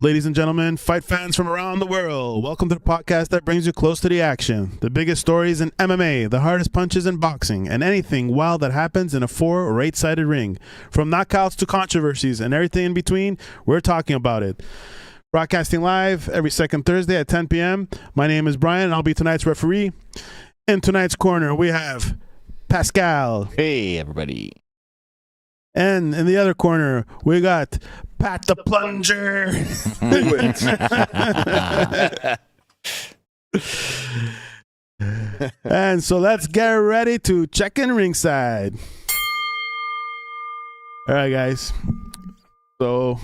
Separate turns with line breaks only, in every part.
Ladies and gentlemen, fight fans from around the world, welcome to the podcast that brings you close to the action. The biggest stories in MMA, the hardest punches in boxing, and anything wild that happens in a 4 or 8-sided ring. From knockouts to controversies and everything in between, we're talking about it. Broadcasting live every second Thursday at 10 p.m. My name is Brian, and I'll be tonight's referee. In tonight's corner, we have Pascal.
Hey, everybody.
And in the other corner, we got Pat the Plunger. And so let's get ready to Checkin Ringside. All right, guys. So,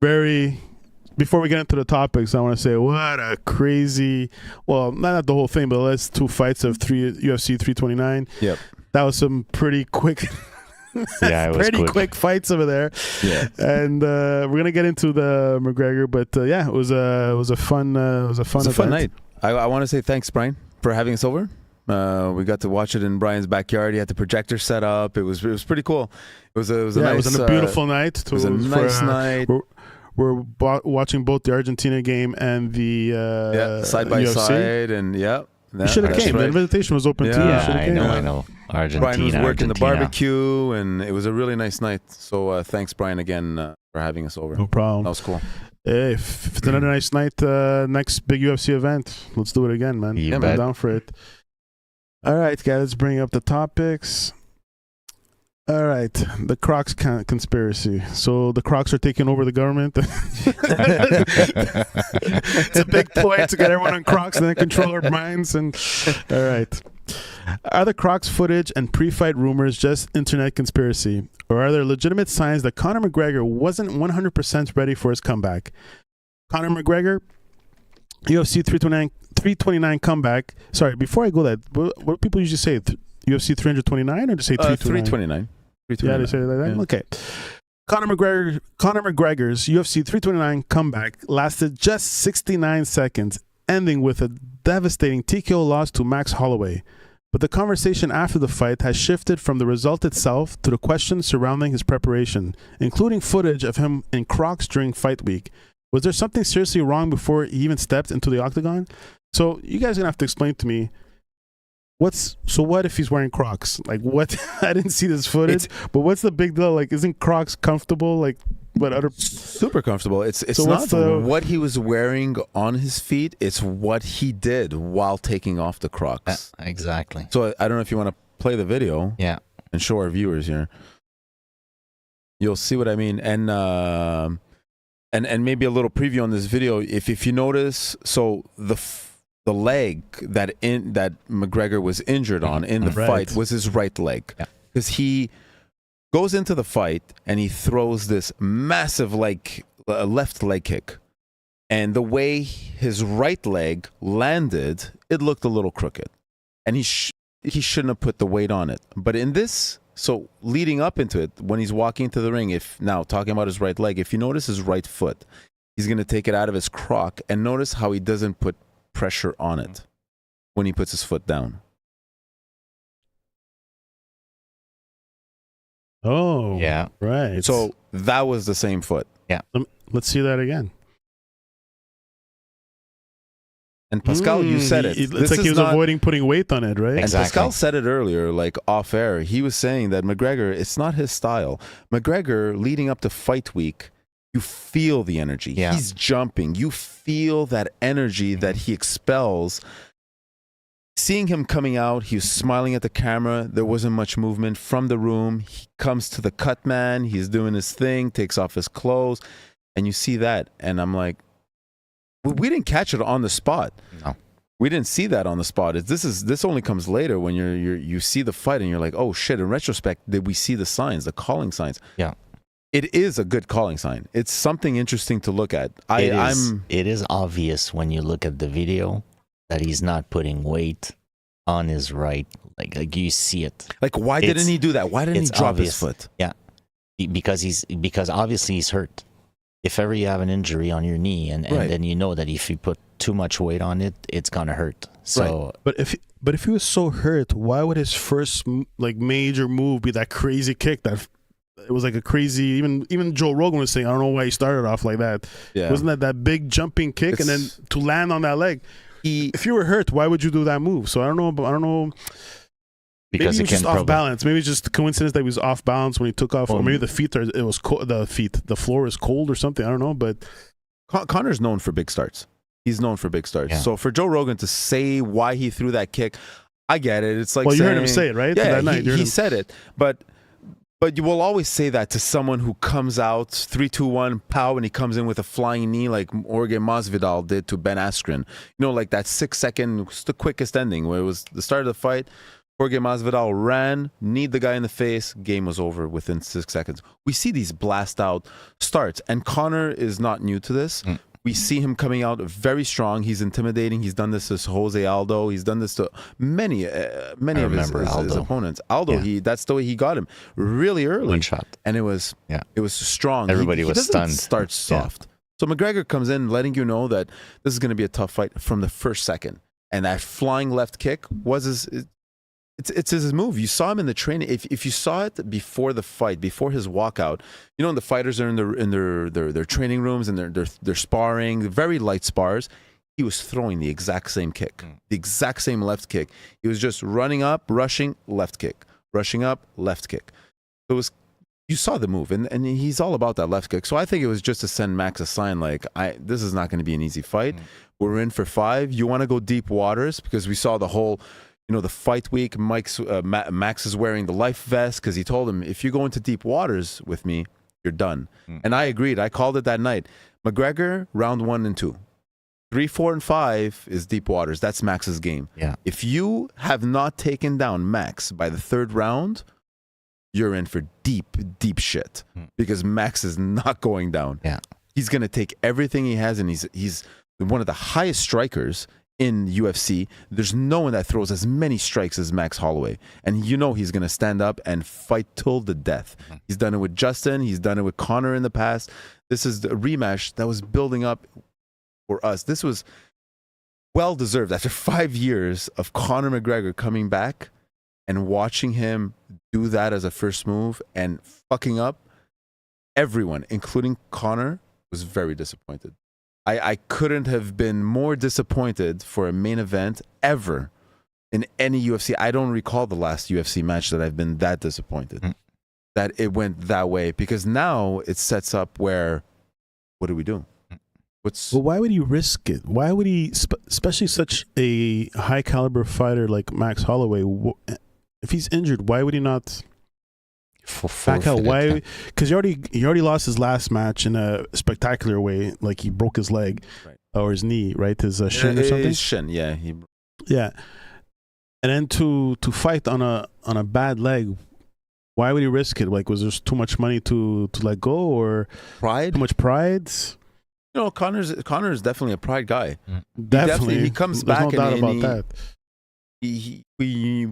before we get into the topics, I want to say what a crazy, well, not the whole thing, but let's 2 fights of UFC 329.
Yep.
That was some pretty quick.
Yeah, it was
pretty quick fights over there.
Yeah,
and we're gonna get into the McGregor, but yeah, it was a fun
night. I want to say thanks, Brian, for having us over. We got to watch it in Brian's backyard. He had the projector set up. It was pretty cool. It was a
beautiful night.
It was a nice night.
We're watching both the Argentina game and the
side by
UFC.
side, and
you should have came. Right. The invitation was open too.
Yeah, I know. Argentina.
Brian was working the barbecue, and it was a really nice night. So thanks, Brian, again for having us over.
No problem.
That was cool.
Hey, if it's another nice night, next big UFC event, let's do it again, man. I'm down for it. All right, guys, let's bring up the topics. All right, the Crocs conspiracy. So the Crocs are taking over the government. It's a big ploy to get everyone on Crocs and then control our minds. And all right, are the Crocs footage and pre-fight rumors just internet conspiracy, or are there legitimate signs that Conor McGregor wasn't 100% ready for his comeback? Conor McGregor, UFC 329 comeback. Sorry, before I go that, what do people usually say? UFC 329 or just say 329?
329.
Yeah, they say it like that? Yeah. Okay. Conor McGregor's UFC 329 comeback lasted just 69 seconds, ending with a devastating TKO loss to Max Holloway. But the conversation after the fight has shifted from the result itself to the questions surrounding his preparation, including footage of him in Crocs during fight week. Was there something seriously wrong before he even stepped into the octagon? So you guys are going to have to explain to me, what if he's wearing Crocs? Like, what? I didn't see this footage, but what's the big deal? Like, isn't Crocs comfortable? Like, what other?
Super comfortable. It's
so
not what he was wearing on his feet. It's what he did while taking off the Crocs.
Exactly.
So I don't know if you want to play the video.
Yeah.
And show our viewers here. You'll see what I mean. And maybe a little preview on this video. If you notice, so the leg that McGregor was injured on in the fight was his right leg, because he goes into the fight and he throws this massive left leg kick, and the way his right leg landed, it looked a little crooked, and he shouldn't have put the weight on it. But in this, so leading up into it, when he's walking into the ring, now talking about his right leg, if you notice his right foot, he's going to take it out of his croc, and notice how he doesn't put pressure on it when he puts his foot down.
Oh,
yeah,
right.
So that was the same foot.
Yeah.
Let's see that again.
And Pascal, you said it.
It's like he was avoiding putting weight on it, right?
Exactly.
And Pascal said it earlier, like off air. He was saying that McGregor, it's not his style. McGregor, leading up to fight week, you feel the energy.
Yeah.
He's jumping. You feel that energy that he expels. Seeing him coming out, he was smiling at the camera. There wasn't much movement from the room. He comes to the cut man. He's doing his thing, takes off his clothes. And you see that. And I'm like, we didn't catch it on the spot.
No.
We didn't see that on the spot. This only comes later when you see the fight and you're like, oh shit, in retrospect, did we see the signs, the calling signs?
Yeah.
It is a good calling sign. It's something interesting to look at.
It is obvious when you look at the video that he's not putting weight on his right. Like you see it.
Like, why didn't he do that? Why didn't he drop his foot?
Yeah. Because obviously he's hurt. If ever you have an injury on your knee and then you know that if you put too much weight on it, it's gonna hurt. So
but if he was so hurt, why would his first major move be that crazy kick that it was like a crazy. Even Joe Rogan was saying, I don't know why he started off like that.
Yeah.
Wasn't that big jumping kick and then to land on that leg? If you were hurt, why would you do that move? So I don't know.
Because
maybe he was just off balance. Maybe it's just a coincidence that he was off balance when he took off, or maybe the floor was cold or something. I don't know, but
Conor's known for big starts. He's known for big starts.
Yeah.
So for Joe Rogan to say why he threw that kick, I get it. It's like
you heard him say it, right?
Yeah,
that night.
He said it, but you will always say that to someone who comes out 3-2-1 pow, and he comes in with a flying knee like Jorge Masvidal did to Ben Askren. You know, like that 6 second, the quickest ending where it was the start of the fight. Jorge Masvidal ran, kneed the guy in the face, game was over within 6 seconds. We see these blast out starts, and Conor is not new to this. We see him coming out very strong. He's intimidating. He's done this to Jose Aldo. He's done this to many of his opponents. Aldo, that's the way he got him really early.
One shot.
And it was strong.
Everybody was stunned.
Start soft. So McGregor comes in letting you know that this is going to be a tough fight from the first second. And that flying left kick was it's his move. You saw him in the training. If you saw it before the fight, before his walkout, you know, when the fighters are in their training rooms and they're sparring, very light spars, he was throwing the exact same kick, the exact same left kick. He was just running up, rushing, left kick, rushing up, left kick. It was, you saw the move, and he's all about that left kick. So I think it was just to send Max a sign like, this is not going to be an easy fight. We're in for 5. You want to go deep waters, because we saw the whole, you know, the fight week, Max is wearing the life vest because he told him, if you go into deep waters with me, you're done. And I agreed. I called it that night. McGregor, round 1 and 2. 3, 4, and 5 is deep waters. That's Max's game.
Yeah.
If you have not taken down Max by the 3rd round, you're in for deep, deep shit, because Max is not going down.
Yeah.
He's going to take everything he has, and he's one of the highest strikers in UFC. There's no one that throws as many strikes as Max Holloway, and you know he's going to stand up and fight till the death. He's done it with Justin. He's done it with Conor in the past. This is the rematch that was building up for us. This was well deserved after 5 years of Conor McGregor coming back and watching him do that as a first move and fucking up. Everyone, including Conor, was very disappointed. I couldn't have been more disappointed for a main event ever in any UFC. I don't recall the last UFC match that I've been that disappointed that it went that way, because now it sets up where, what do we do?
Well, why would he risk it? Why would he, especially such a high caliber fighter like Max Holloway, if he's injured, why would he not back out? Why? Because he already lost his last match in a spectacular way. Like he broke his leg or his knee, right? His shin or something.
His shin, yeah.
Yeah. And then to fight on a bad leg, why would he risk it? Like, was there too much money to let go, or
pride?
Too much pride?
You know, Conor is definitely a pride guy.
Definitely.
He comes
There's
back
no doubt about that.
We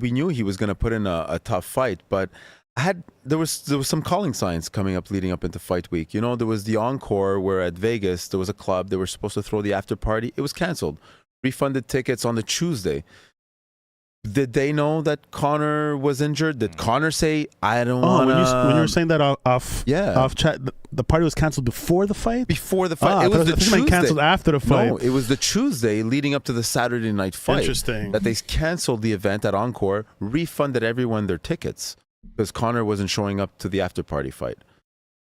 knew he was going to put in a tough fight, but there was some calling signs coming up leading up into fight week. You know, there was the Encore where at Vegas there was a club, they were supposed to throw the after party. It was canceled. Refunded tickets on the Tuesday. Did they know that Conor was injured? Did Conor say, I don't want to...
When you were saying that off chat, the party was canceled before the fight?
Before the fight. It was the Tuesday.
Canceled after the fight.
No, it was the Tuesday leading up to the Saturday night fight.
Interesting.
That they canceled the event at Encore, refunded everyone their tickets because Conor wasn't showing up to the after party fight.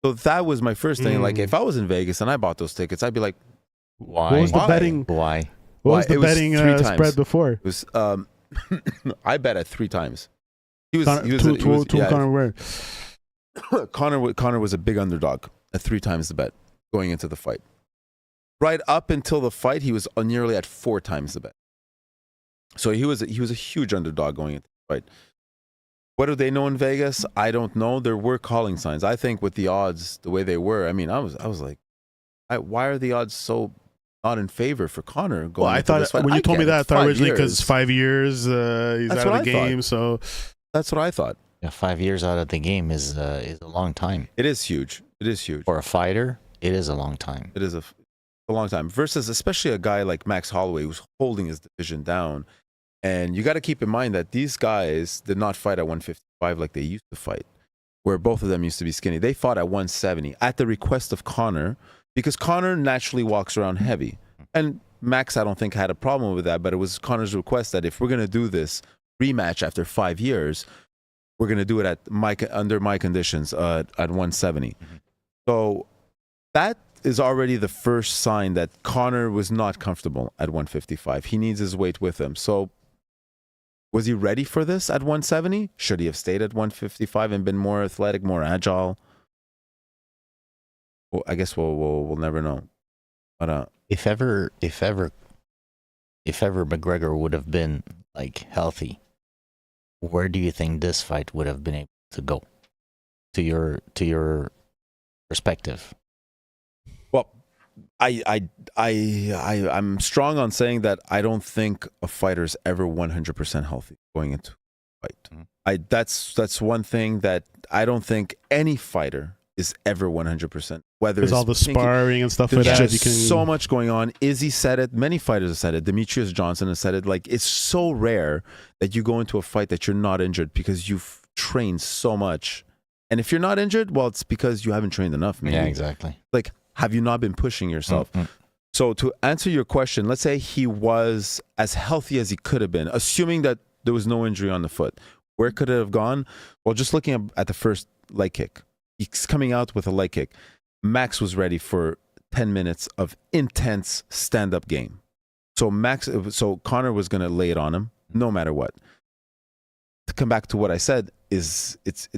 So that was my first thing. Like, if I was in Vegas and I bought those tickets, I'd be like,
why?
What was the betting?
Why?
What was the betting spread before?
It was... I bet at 3 times. Conor was a big underdog at 3 times the bet going into the fight. Right up until the fight, he was nearly at 4 times the bet. So he was a huge underdog going into the fight. What do they know in Vegas? I don't know. There were calling signs. I think with the odds the way they were, I mean, I was like, why are the odds so not in favor for Conor going?
Well, I thought when you told me that, I thought originally because 5 years he's out of the game. So
that's what I thought.
Yeah, 5 years out of the game is a long time.
It is huge. It is huge
for a fighter. It is a long time.
It is a long time. Versus especially a guy like Max Holloway who's holding his division down. And you got to keep in mind that these guys did not fight at 155 like they used to fight. where both of them used to be skinny. They fought at 170 at the request of Conor, because Conor naturally walks around heavy. And Max, I don't think, had a problem with that, but it was Conor's request that if we're going to do this rematch after 5 years, we're going to do it under my conditions at 170. So that is already the first sign that Conor was not comfortable at 155. He needs his weight with him. So was he ready for this at 170? Should he have stayed at 155 and been more athletic, more agile? Well, I guess we'll never know. But
if ever McGregor would have been like healthy, where do you think this fight would have been able to go? To your perspective.
Well, I'm strong on saying that I don't think a fighter is ever 100% healthy going into a fight. That's one thing that I don't think any fighter is ever 100%. Whether
there's all the sparring and stuff like that.
There's just so much going on. Izzy said it. Many fighters have said it. Demetrius Johnson has said it. Like, it's so rare that you go into a fight that you're not injured because you've trained so much. And if you're not injured, well, it's because you haven't trained enough. Maybe.
Yeah, exactly.
Like, have you not been pushing yourself? So to answer your question, let's say he was as healthy as he could have been, assuming that there was no injury on the foot. Where could it have gone? Well, just looking at the first leg kick. He's coming out with a leg kick. Max was ready for 10 minutes of intense stand-up game. So Conor was going to lay it on him no matter what. To come back to what I said,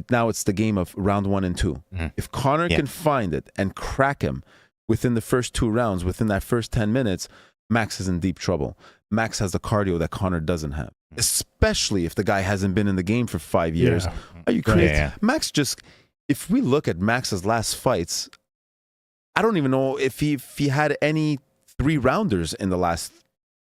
now it's the game of round 1 and 2. If Conor can find it and crack him within the first 2 rounds, within that first 10 minutes, Max is in deep trouble. Max has the cardio that Conor doesn't have, especially if the guy hasn't been in the game for 5 years.
Yeah.
Are you crazy?
Yeah.
Max just, if we look at Max's last fights, I don't even know if he had any 3-rounders in the last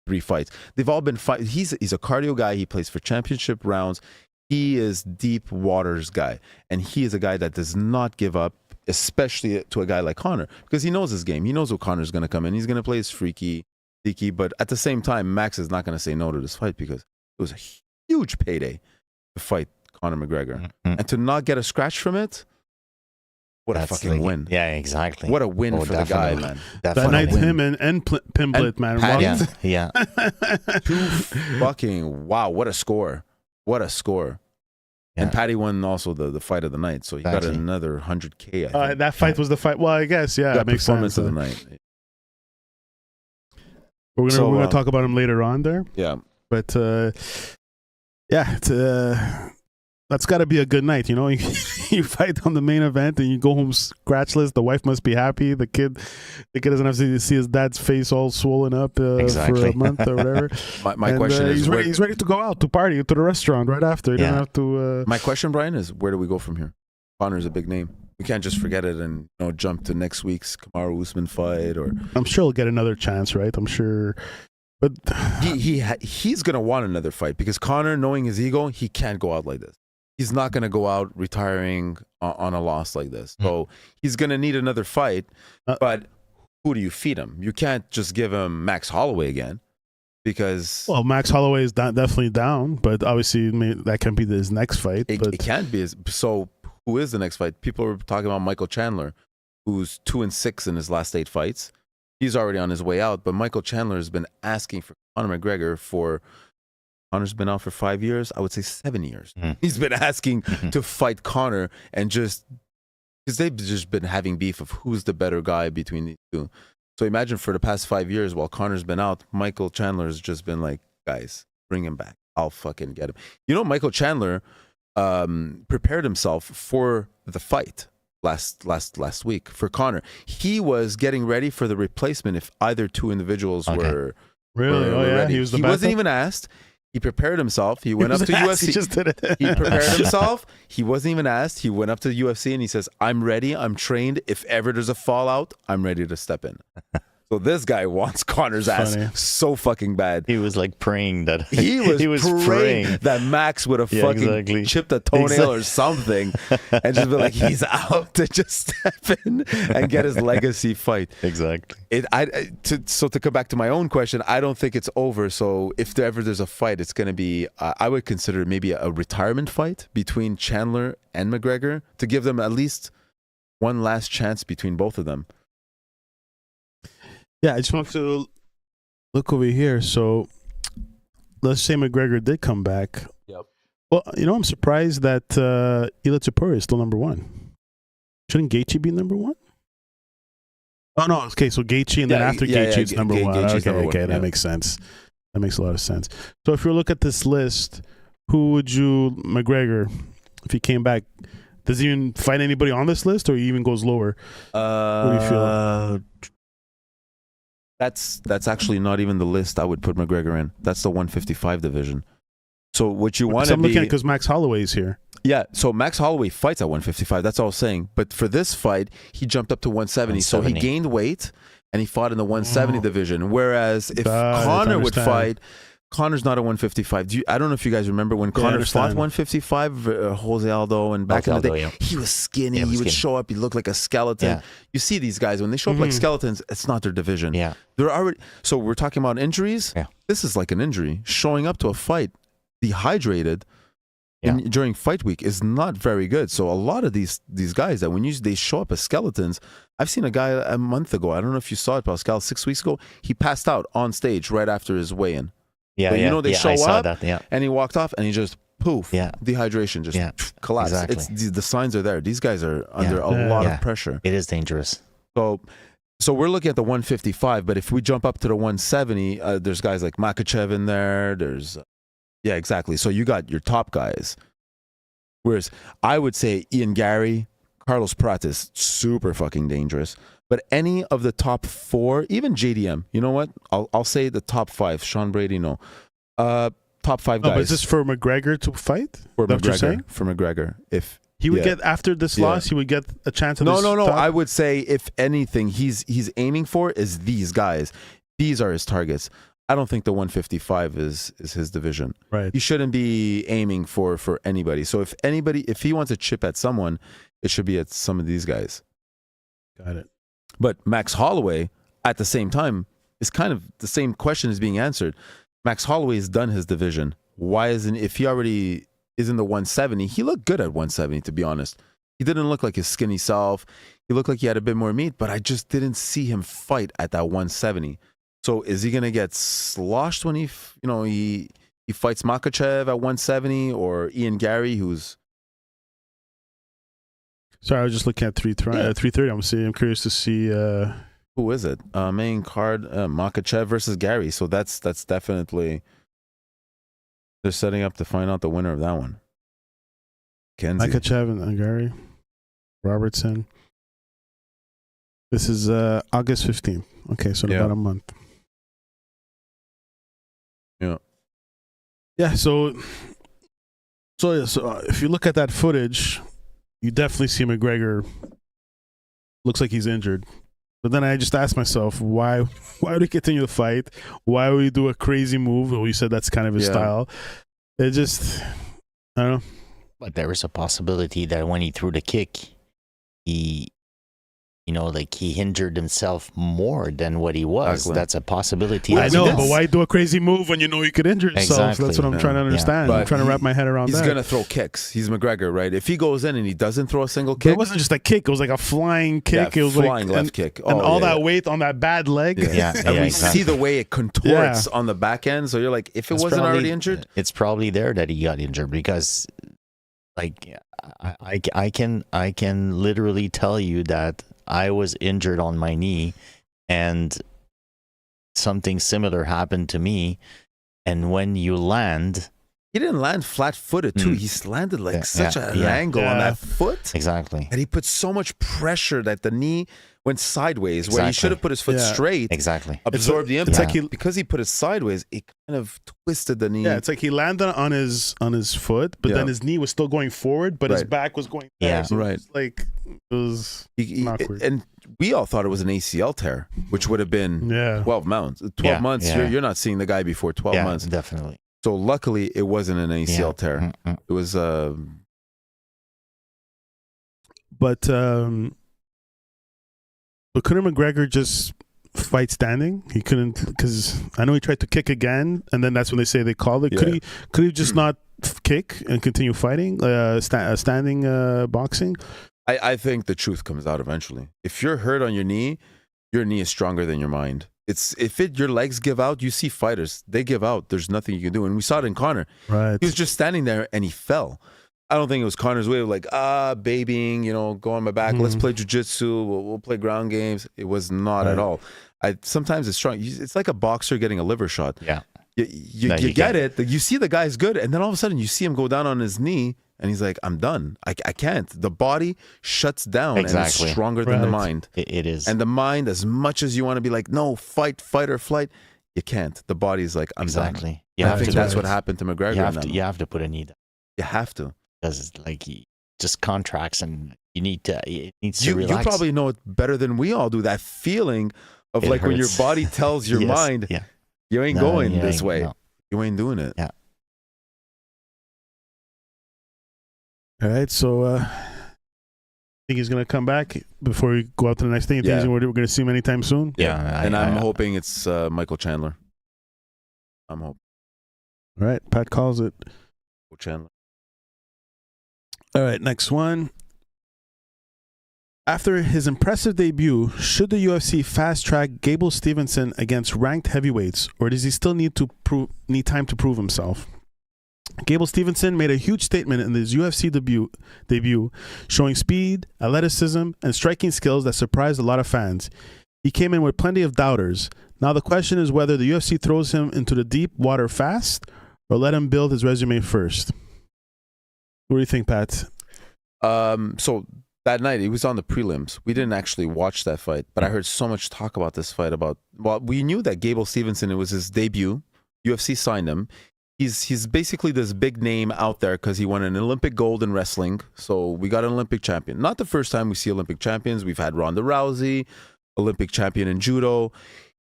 3 fights. They've all been fight. He's a cardio guy. He plays for championship rounds. He is deep waters guy, and he is a guy that does not give up, especially to a guy like Conor, because he knows his game. He knows what Conor's going to come in. He's going to play his freaky, but at the same time, Max is not going to say no to this fight because it was a huge payday to fight Conor McGregor, and to not get a scratch from it. What a fucking win.
Yeah, exactly.
What a win for the guy, man.
That night, him and Pimblett, man.
Yeah.
2 fucking, wow, what a score. What a score. Yeah. And Paddy won also the fight of the night, so he got another $100K. I think.
That fight was the fight. Well, I guess, yeah.
That
makes
performance
sense.
of the night.
We're gonna talk about him later on there.
Yeah.
But, that's got to be a good night, you know. You fight on the main event and you go home scratchless. The wife must be happy. The kid doesn't have to see his dad's face all swollen up for a month or whatever.
my question is,
he's ready to go out to party to the restaurant right after. He doesn't have to.
My question, Brian, is where do we go from here? Conor's a big name. We can't just forget it and jump to next week's Kamaru Usman fight. Or
I'm sure he'll get another chance, right? I'm sure. But
he's gonna want another fight because Conor, knowing his ego, he can't go out like this. He's not going to go out retiring on a loss like this. So he's going to need another fight. But who do you feed him? You can't just give him Max Holloway again because...
Well, Max Holloway is definitely down, but obviously that can be his next fight.
It can't be. So who is the next fight? People are talking about Michael Chandler, who's 2-6 in his last 8 fights. He's already on his way out, but Michael Chandler has been asking for Conor McGregor for... Conor's been out for 5 years. I would say 7 years. He's been asking to fight Conor, and just because they've just been having beef of who's the better guy between these two. So imagine for the past 5 years while Conor's been out, Michael Chandler has just been like, guys, bring him back. I'll fucking get him. Michael Chandler prepared himself for the fight last week for Conor. He was getting ready for the replacement if either two individuals were
really.
ready.
He was the
wasn't even asked. He prepared himself. He went up to UFC.
He just did it.
He prepared himself. He wasn't even asked. He went up to the UFC and he says, I'm ready. I'm trained. If ever there's a fallout, I'm ready to step in. So this guy wants Conor's ass so fucking bad.
He was like praying that
he was praying that Max would have fucking chipped a toenail or something, and just be like, he's out to just step in and get his legacy fight.
Exactly.
So to come back to my own question, I don't think it's over. So if there's a fight, it's going to be, I would consider maybe a retirement fight between Chandler and McGregor to give them at least one last chance between both of them.
Yeah, I just want to look over here. So let's say McGregor did come back.
Yep.
Well, I'm surprised that Ilia Topuria is still number one. Shouldn't Gaethje be number one? Oh, no. Okay, so Gaethje, and then after Gaethje, it's number one. Okay, that makes sense. That makes a lot of sense. So if you look at this list, who would McGregor, if he came back, does he even fight anybody on this list, or he even goes lower? What do you feel?
That's actually not even the list I would put McGregor in. That's the 155 division. So what you want to be...
I'm looking at it because Max Holloway's here.
Yeah, so Max Holloway fights at 155. That's all I was saying. But for this fight, he jumped up to 170. So he gained weight, and he fought in the 170 division. Whereas if Conor would fight... Conor's not a 155. I don't know if you guys remember when Conor fought 155, Jose Aldo, and back in the day, he was skinny. He would show up. He looked like a skeleton. Yeah. You see these guys when they show up like skeletons. It's not their division.
Yeah,
they're already. So we're talking about injuries. Yeah. This is like an injury. Showing up to a fight dehydrated during fight week is not very good. So a lot of these guys that they show up as skeletons. I've seen a guy a month ago. I don't know if you saw it, Pascal. 6 weeks ago, he passed out on stage right after his weigh-in.
Yeah,
but they show up,
and
he walked off, and he just dehydration, just collapsed.
Exactly.
The signs are there. These guys are under a lot of pressure.
It is dangerous.
So we're looking at the 155, but if we jump up to the 170, there's guys like Makhachev in there. There's exactly. So you got your top guys. Whereas I would say Ian Gary, Carlos Pratt is super fucking dangerous. But any of the top four, even JDM, you know what? I'll say the top five. Sean Brady, no. Top five guys.
But is this for McGregor to fight?
For McGregor. If
he would get, after this loss, he would get a chance of this
No. I would say, if anything, he's aiming for is these guys. These are his targets. I don't think the 155 is his division.
Right.
He shouldn't be aiming for anybody. So if he wants a chip at someone, it should be at some of these guys.
Got it.
But Max Holloway, at the same time, is kind of the same question is being answered. Max Holloway has done his division. Why isn't, if he already is in the 170, he looked good at 170, to be honest. He didn't look like his skinny self. He looked like he had a bit more meat, but I just didn't see him fight at that 170. So is he going to get sloshed when he fights Makhachev at 170, or Ian Gary, who's...
Sorry, I was just looking at 330. I'm curious to see
who is it? Main card, Makhachev versus Gary. So that's definitely, they're setting up to find out the winner of that one. Kenzie.
Makhachev and Gary Robertson. This is August 15th. Okay, so about a month.
Yeah.
Yeah. So if you look at that footage, you definitely see McGregor looks like he's injured. But then I just asked myself, why would he continue to fight? Why would he do a crazy move? Well, you said that's kind of his style. It just, I don't know.
But there is a possibility that when he threw the kick, he injured himself more than what he was. Exactly. That's a possibility.
I know, but why do a crazy move when you know you could injure yourself?
Exactly.
That's what I'm trying to understand. I'm trying to wrap my head around that.
He's going to throw kicks. He's McGregor, right? If he goes in and he doesn't throw a single kick.
But it wasn't just a kick. It was like a flying kick.
Yeah,
it was
flying left kick.
And all that weight on that bad leg.
Yeah. And we see the way it contorts on the back end. So you're like, if it wasn't already injured?
It's probably there that he got injured, because like I can literally tell you that I was injured on my knee, and something similar happened to me. And when you land,
he didn't land flat-footed too. He landed like such an angle on that foot.
Exactly.
And he put so much pressure that the knee went sideways, where he should have put his foot straight.
Exactly.
Absorbed the impact. Because he put it sideways, it kind of twisted the knee.
Yeah, it's like he landed on his foot, but then his knee was still going forward, but his back was going there.
So
it was awkward.
And we all thought it was an ACL tear, which would have been 12 months. 12 months, you're not seeing the guy before 12 months.
Definitely.
So luckily, it wasn't an ACL tear. It was...
But Conor McGregor just fight standing. He couldn't, because I know he tried to kick again, and then that's when they say they called it.
Yeah.
Could he just not kick and continue fighting, standing boxing?
I think the truth comes out eventually. If you're hurt on your knee is stronger than your mind. Your legs give out, you see fighters, they give out. There's nothing you can do. And we saw it in Conor.
Right.
He was just standing there and he fell. I don't think it was Conor's way of like, babying, go on my back. Let's play jiu-jitsu. We'll play ground games. It was not at all. Sometimes it's strong. It's like a boxer getting a liver shot.
Yeah.
You get it. You see the guy's good. And then all of a sudden you see him go down on his knee and he's like, I'm done. I can't. The body shuts down and it's stronger than the mind.
It is.
And the mind, as much as you want to be like, no, fight or flight, you can't. The body's like, I'm done. I think that's what happened to McGregor.
You have to put a knee down.
You have to.
Because like he just contracts and it needs to relax.
You probably know it better than we all do. That feeling of it like hurts. When your body tells your mind, you ain't going this way. No. You ain't doing it.
Yeah.
All right. So I think he's going to come back before we go out to the next thing. You think we're going to see him anytime soon?
Yeah. I'm hoping it's Michael Chandler. I'm hoping.
All right. Pat calls it.
Michael Chandler.
All right, next one. After his impressive debut, should the UFC fast-track Gable Stevenson against ranked heavyweights, or does he still need time to prove himself? Gable Stevenson made a huge statement in his UFC debut, showing speed, athleticism, and striking skills that surprised a lot of fans. He came in with plenty of doubters. Now the question is whether the UFC throws him into the deep water fast, or let him build his resume first. What do you think, Pat?
So that night, he was on the prelims. We didn't actually watch that fight, but I heard so much talk about this fight. We knew that Gable Stevenson, it was his debut. UFC signed him. He's basically this big name out there because he won an Olympic gold in wrestling. So we got an Olympic champion. Not the first time we see Olympic champions. We've had Ronda Rousey, Olympic champion in judo.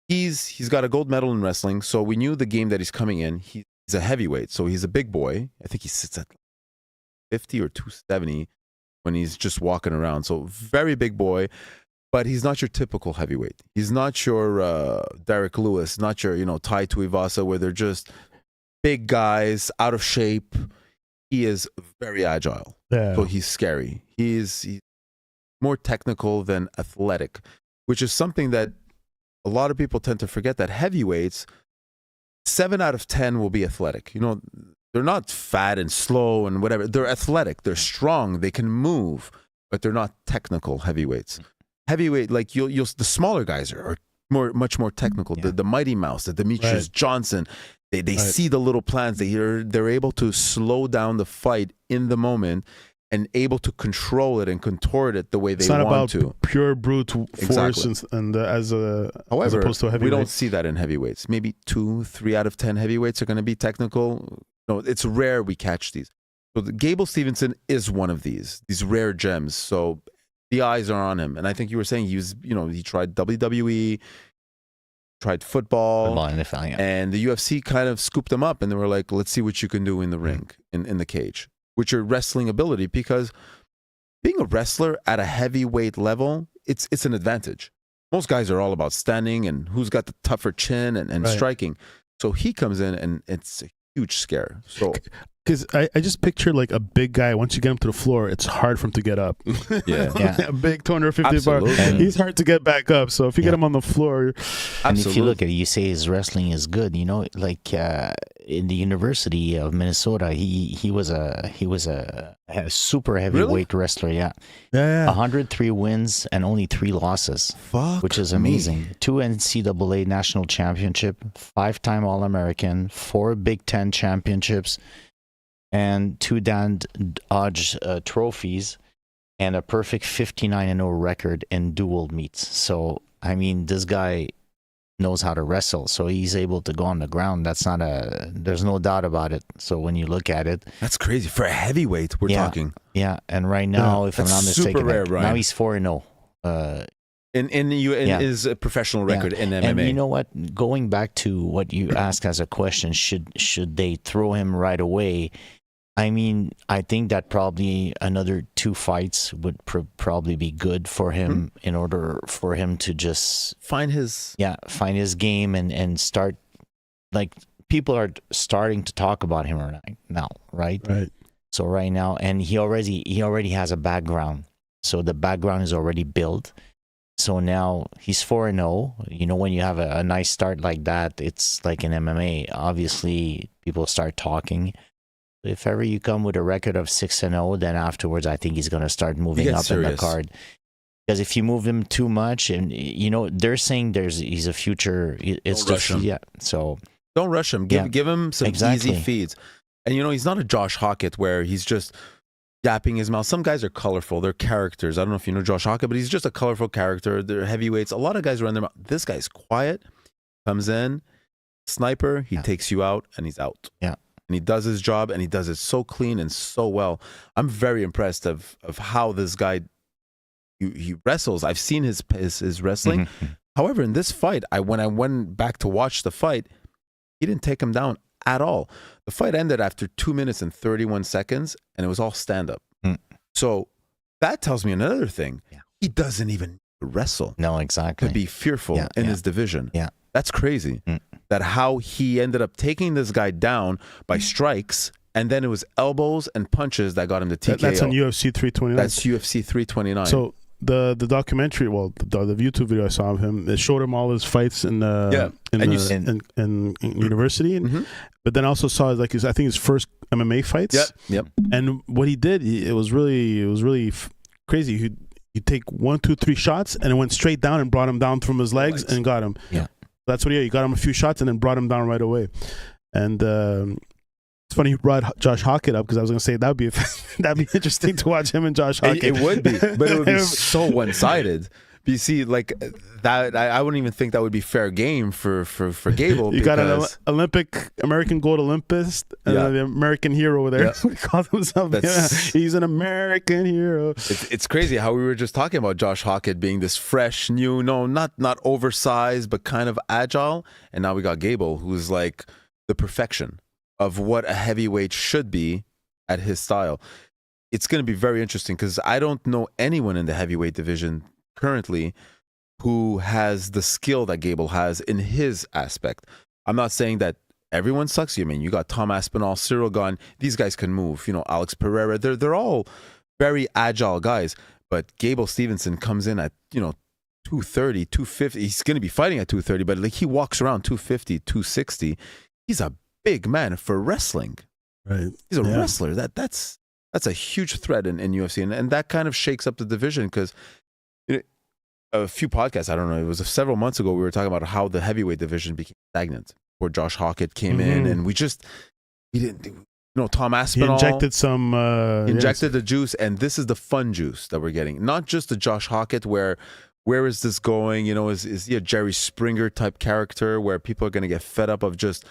He's got a gold medal in wrestling. So we knew the game that he's coming in. He's a heavyweight, so he's a big boy. I think he sits at 50 or 270 when he's just walking around. So very big boy, but he's not your typical heavyweight. He's not your Derek Lewis, not your Tai Tuivasa, where they're just big guys out of shape. He is very agile, so he's scary. He's more technical than athletic, which is something that a lot of people tend to forget. That heavyweights, 7 out of 10 will be athletic. They're not fat and slow and whatever. They're athletic. They're strong. They can move, but they're not technical heavyweights. Heavyweight, like the smaller guys are much more technical. Yeah. The Mighty Mouse, the Demetrius Johnson, they see the little plans. They're able to slow down the fight in the moment and able to control it and contort it the way they want to.
It's not about pure brute force
However,
as opposed to a heavyweight.
We don't see that in heavyweights. Maybe 2-3 out of 10 heavyweights are going to be technical. No, it's rare we catch these. So Gable Stevenson is one of these rare gems. So the eyes are on him. And I think you were saying he tried WWE, tried football, and the UFC kind of scooped him up and they were like, let's see what you can do in the ring, in the cage, with your wrestling ability, because being a wrestler at a heavyweight level, it's an advantage. Most guys are all about standing and who's got the tougher chin and striking. So he comes in and it's a huge scare. So
because I just picture like a big guy, once you get him to the floor, it's hard for him to get up. A big 250 bar, he's hard to get back up. So if you get him on the floor,
and if you look at it, you say his wrestling is good. Like in the University of Minnesota, he was a super heavyweight wrestler. Yeah. 103 wins and only 3 losses, which is amazing. 2 NCAA national championship, 5-time All-American, 4 Big Ten championships, and 2 Dan Dodge trophies, and a perfect 59-0 record in dual meets. So, I mean, this guy knows how to wrestle, so he's able to go on the ground. There's no doubt about it. So when you look at it,
that's crazy for a heavyweight. We're talking.
Yeah, and right now, if I'm not mistaken, now he's 4-0.
in his professional record in MMA.
And you know what? Going back to what you asked as a question, should they throw him right away? I mean, I think that probably another 2 fights would probably be good for him in order for him to just
find his
game and start, like, people are starting to talk about him right now, right?
Right.
So right now, and he already has a background, so the background is already built. So now he's 4-0. You know, when you have a nice start like that, it's like in MMA. Obviously, people start talking. If ever you come with a record of 6-0, then afterwards, I think he's going to start moving up in the card. Because if you move him too much, and you know, they're saying he's a future. It's
don't rush him.
So
don't rush him. Give him some easy feeds. And you know, he's not a Josh Hockett where he's just yapping his mouth. Some guys are colorful. They're characters. I don't know if you know Josh Hockett, but he's just a colorful character. They're heavyweights. A lot of guys run their mouth. This guy's quiet. Comes in, sniper. He takes you out, and he's out.
Yeah.
And he does his job, and he does it so clean and so well. I'm very impressed of how this guy he wrestles. I've seen his wrestling.
Mm-hmm.
However, in this fight, when I went back to watch the fight, he didn't take him down at all. The fight ended after 2 minutes and 31 seconds, and it was all stand up. So that tells me another thing.
Yeah.
He doesn't even wrestle.
No, exactly.
To be fearful in his division.
Yeah.
That's crazy. That how he ended up taking this guy down by strikes, and then it was elbows and punches that got him to TKO.
That's on UFC 329.
That's UFC 329.
So the documentary, well, the YouTube video I saw of him, it showed him all his fights in university, but then also saw like I think his first MMA fights.
Yep.
And what he did, it was really crazy. He'd take 1, 2, 3 shots, and it went straight down and brought him down from his legs and got him.
Yeah.
That's what he got him a few shots and then brought him down right away. And it's funny you brought Josh Hockett up because I was going to say that'd be interesting to watch him and Josh Hockett.
It would be, but it would be so one-sided. But you see, like that, I wouldn't even think that would be fair game for Gable.
You got an American gold Olympus, the American hero over there. That's what he calls himself. He's an American hero.
It's crazy how we were just talking about Josh Hockett being this fresh, new, not oversized, but kind of agile. And now we got Gable, who's like the perfection of what a heavyweight should be at his style. It's going to be very interesting because I don't know anyone in the heavyweight division currently who has the skill that Gable has in his aspect. I'm not saying that everyone sucks. I mean, you got Tom Aspinall, Cyril Gane. These guys can move. You know, Alex Pereira. They're all very agile guys. But Gable Stevenson comes in at 230, 250. He's going to be fighting at 230, but like he walks around 250, 260. He's a big man for wrestling.
Right.
He's a wrestler. That's a huge threat in UFC, and that kind of shakes up the division because a few podcasts, I don't know, it was several months ago, we were talking about how the heavyweight division became stagnant, where Josh Hockett came in, and he didn't, Tom Aspinall.
He injected some...
the juice, and this is the fun juice that we're getting. Not just the Josh Hockett where is this going? Is he a Jerry Springer type character where people are going to get fed up of just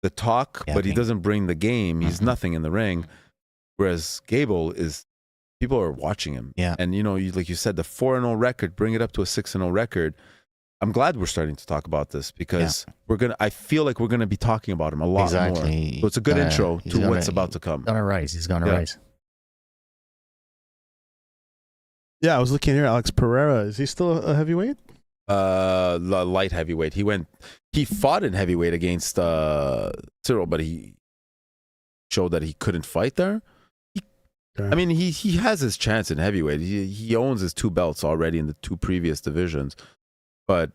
the talk, but he doesn't bring the game. He's nothing in the ring. Whereas Gable is... People are watching him.
Yeah.
And, like you said, the 4-0 record, bring it up to a 6-0 record. I'm glad we're starting to talk about this because I feel like we're going to be talking about him a lot more. So it's a good intro to what's about to come.
He's going to rise. He's going to rise.
Yeah, I was looking here. Alex Pereira, is he still a heavyweight?
Light heavyweight. He fought in heavyweight against Cyril, but he showed that he couldn't fight there. I mean, he has his chance in heavyweight. He owns his 2 belts already in the 2 previous divisions. But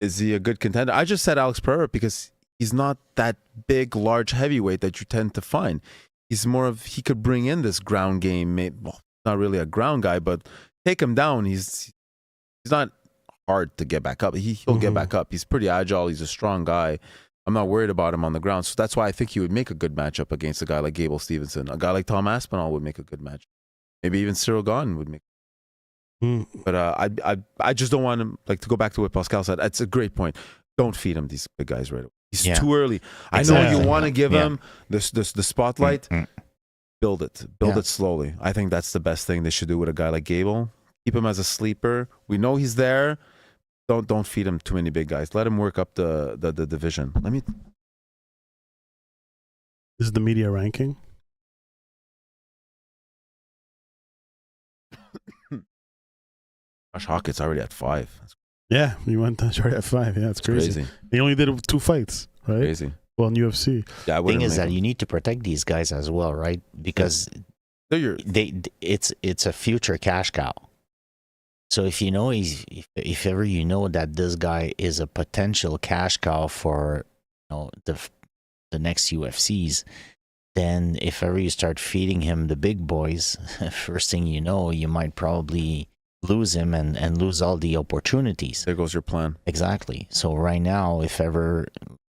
is he a good contender? I just said Alex Pereira because he's not that big, large heavyweight that you tend to find. He's more of, he could bring in this ground game. Well, not really a ground guy, but take him down. He's not hard to get back up. He'll get back up. He's pretty agile. He's a strong guy. I'm not worried about him on the ground. So that's why I think he would make a good matchup against a guy like Gable Stevenson. A guy like Tom Aspinall would make a good match. Maybe even Cyril Gane would make. But I just don't want him, like, to go back to what Pascal said. That's a great point. Don't feed him these big guys right away. He's too early. Exactly. I know you want to give him the spotlight. Build it slowly. I think that's the best thing they should do with a guy like Gable. Keep him as a sleeper. We know he's there. Don't feed him too many big guys. Let him work up the division.
This is the media ranking.
Josh Hockett's already at 5.
Yeah, you went short at 5. Yeah, it's crazy. He only did 2 fights, right?
Crazy.
Well, in UFC.
Yeah,
the thing is that you need to protect these guys as well, right? Because it's a future cash cow. So if you know if ever you know that this guy is a potential cash cow for the next UFCs, then if ever you start feeding him the big boys, first thing you know, you might probably lose him and lose all the opportunities.
There goes your plan.
Exactly. So right now, if ever,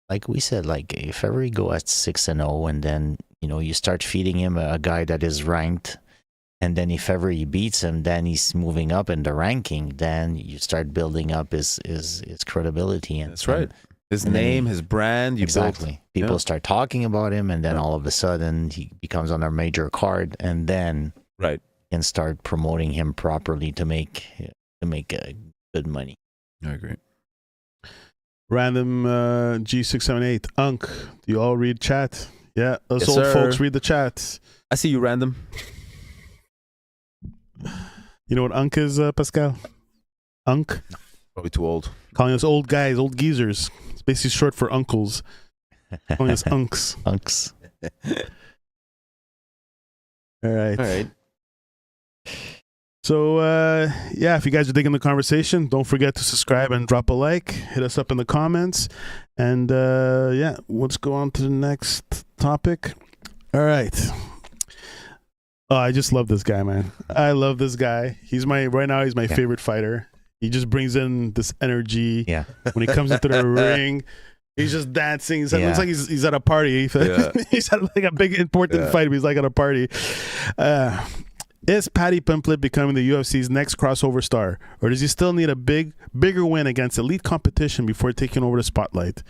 like we said, like if ever you go at 6-0 and then you start feeding him a guy that is ranked, and then if ever he beats him, then he's moving up in the ranking, then you start building up his credibility. And
that's right. His name, his brand.
Exactly. People start talking about him, and then all of a sudden he becomes on a major card, and then can start promoting him properly to make good money.
I agree.
Random G678 Unk. Do you all read chat? Yeah, us
yes,
old
sir.
folks read the chat.
I see you, Random.
You know what Unk is, Pascal? Unk?
Probably too old.
Calling us old guys, old geezers. It's basically short for uncles. Calling us unks.
Unks.
All right.
All right.
So, if you guys are digging the conversation, don't forget to subscribe and drop a like. Hit us up in the comments. And, let's go on to the next topic. All right. Oh, I just love this guy, man. I love this guy. He's my favorite fighter. He just brings in this energy.
Yeah.
When he comes into the ring, he's just dancing. It looks like he's at a party. Yeah. He's at like a big important fight, but he's like at a party. Is Paddy Pimblett becoming the UFC's next crossover star, or does he still need a bigger win against elite competition before taking over the spotlight?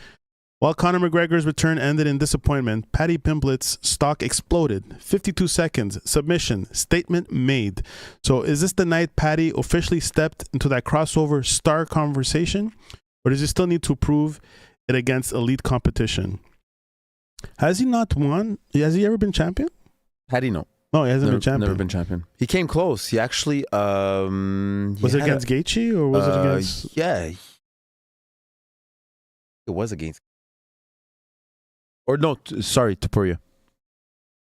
While Conor McGregor's return ended in disappointment, Paddy Pimblett's stock exploded. 52 seconds, submission, statement made. So is this the night Paddy officially stepped into that crossover star conversation, or does he still need to prove it against elite competition? Has he not won? Has he ever been champion?
Paddy, no.
No, he hasn't been champion.
Never been champion. He came close. He actually
was it against Gaethje or was it against?
Yeah, it was against. Or no, sorry, Topuria.
It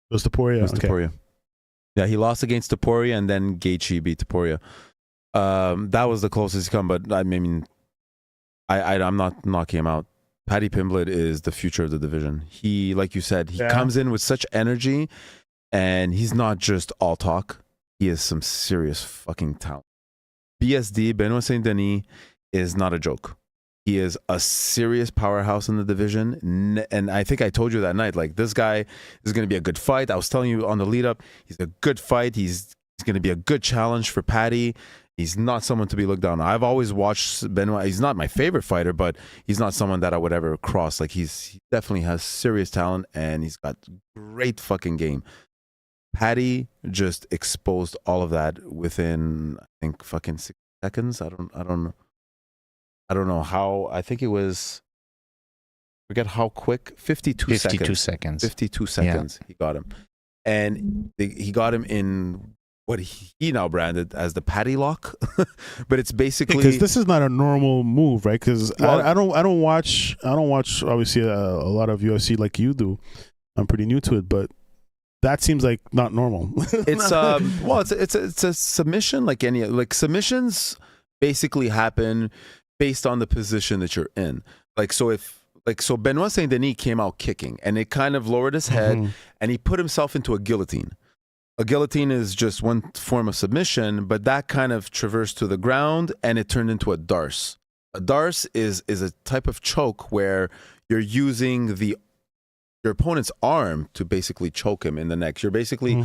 was Topuria.
It was Topuria. Yeah, he lost against Topuria, and then Gaethje beat Topuria. That was the closest he come. But I mean, I'm not knocking him out. Paddy Pimblett is the future of the division. He, like you said, he comes in with such energy. And he's not just all talk. He has some serious fucking talent. BSD, Benoit Saint Denis, is not a joke. He is a serious powerhouse in the division. And I think I told you that night, like, this guy is going to be a good fight. I was telling you on the lead up, he's a good fight. He's going to be a good challenge for Paddy. He's not someone to be looked down on. I've always watched Benoit. He's not my favorite fighter, but he's not someone that I would ever cross. Like, he definitely has serious talent, and he's got great fucking game. Paddy just exposed all of that within, I think, fucking 6 seconds. I don't know how. I think it was. Forget how quick. 52 seconds. 52 seconds. He got him, and he got him in what he now branded as the Paddy lock. But it's basically
because this is not a normal move, right? Because I don't watch obviously a lot of UFC like you do. I'm pretty new to it, but that seems like not normal.
It's it's a submission like any submissions basically happen based on the position that you're in. So Benoit Saint Denis came out kicking and it kind of lowered his head and he put himself into a guillotine. A guillotine is just one form of submission, but that kind of traversed to the ground and it turned into a darce. A darce is a type of choke where you're using your opponent's arm to basically choke him in the neck. You're basically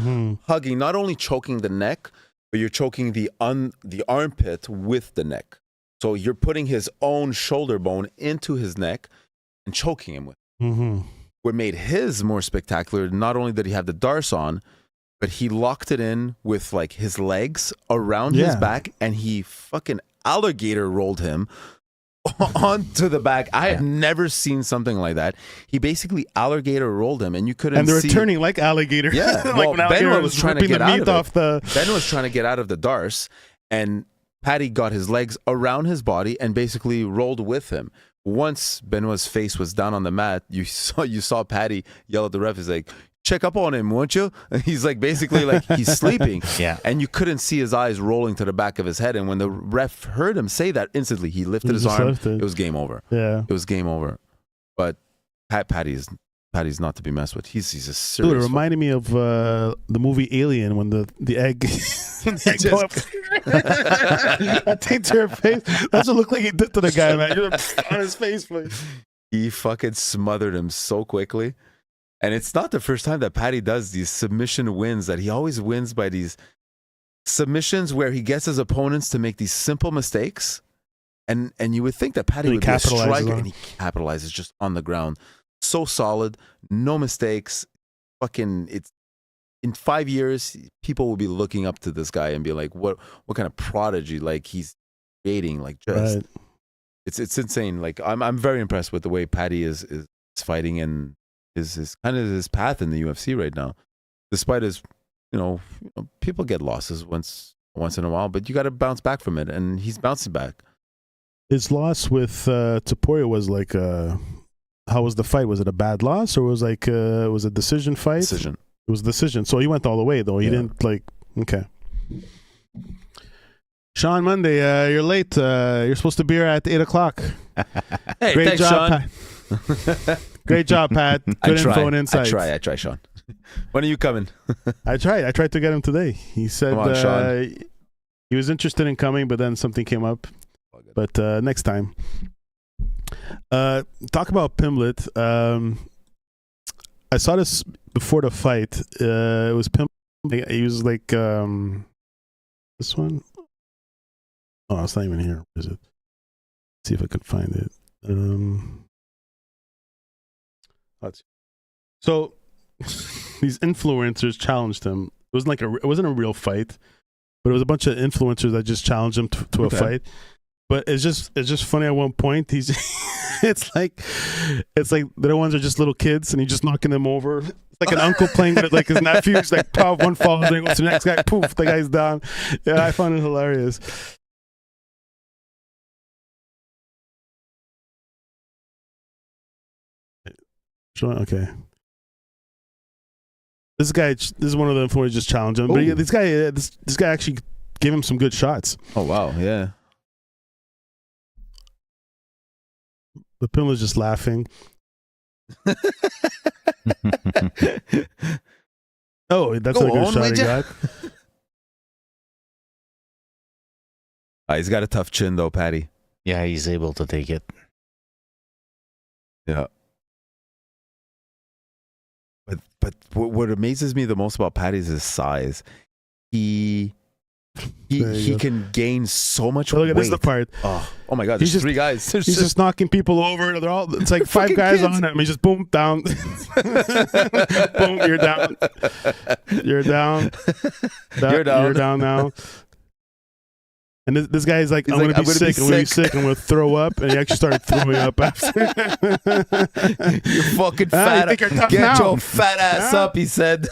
hugging, not only choking the neck, but you're choking the armpit with the neck. So you're putting his own shoulder bone into his neck and choking him with it. What made his more spectacular, not only did he have the darce on, but he locked it in with like his legs around his back and he fucking alligator rolled him onto the back. I have never seen something like that. He basically alligator rolled him, and you couldn't.
And they're
see.
turning like alligator.
Yeah,
like
well, Benoit was trying to get out of
off the.
Benoit was trying to get out of the darce, and Paddy got his legs around his body and basically rolled with him. Once Benoit's face was down on the mat, you saw Paddy yell at the ref. He's like, check up on him, won't you? And he's like, basically like he's sleeping.
Yeah.
And you couldn't see his eyes rolling to the back of his head. And when the ref heard him say that, instantly he lifted his arm. It was game over.
Yeah.
It was game over. But Paddy's not to be messed with. He's a
Dude,
serious.
it reminded me of the movie Alien when the egg, go up. I think to her face. That's what looked like he did to the guy, man. You're on his face, please.
He fucking smothered him so quickly. And it's not the first time that Paddy does these submission wins, that he always wins by these submissions where he gets his opponents to make these simple mistakes. And you would think that Paddy would be a striker, and he capitalizes just on the ground. So solid, no mistakes. Fucking, it's in 5 years, people will be looking up to this guy and be like, what kind of prodigy like he's creating? Like, just it's insane. Like, I'm very impressed with the way Paddy is fighting, and his kind of his path in the UFC right now. Despite his, people get losses once in a while, but you got to bounce back from it, and he's bouncing back.
His loss with Topuria was like, how was the fight? Was it a bad loss, or was like was it a decision fight?
Decision.
It was a decision. So he went all the way, though. He didn't like. Okay. Sean Monday, you're late. You're supposed to be here at 8:00.
Hey,
great
thanks,
job,
Sean.
Pat. Great job, Pat. Good info and insights.
I try, Sean. When are you coming?
I tried to get him today. He said
Come on, Sean.
He was interested in coming, but then something came up. But next time. Talk about Pimblett. I saw this before the fight. It was Pimblett. He was like this one. Oh, it's not even here. Where is it? Let's see if I can find it. So these influencers challenged him. It wasn't a real fight, but it was a bunch of influencers that just challenged him to a fight. But it's just funny. At one point, it's like the other ones are just little kids, and he's just knocking them over. It's like an uncle playing with like his nephew. He's like, pop, one falls, then he goes to the next guy. Poof, the guy's down. Yeah, I found it hilarious. Okay. This is one of the influencers just challenged him. But this guy actually gave him some good shots.
Oh wow, yeah.
The Pimble is just laughing. Oh, that's a good shot he got.
He's got a tough chin though, Paddy.
Yeah, he's able to take it.
Yeah. But what amazes me the most about Paddy is his size. He can gain so much weight.
Look at this the part.
Oh my God! There's three guys.
He's just knocking people over. They're all. It's like five guys on him. He just boom down. Boom, you're down. You're down.
You're down.
You're down now. And this guy is like, I'm going to be sick. I'm going to be sick. I'm going to throw up. And he actually started throwing up after.
You fucking fat.
You think you're tough
Get
now?
your fat ass up, he said.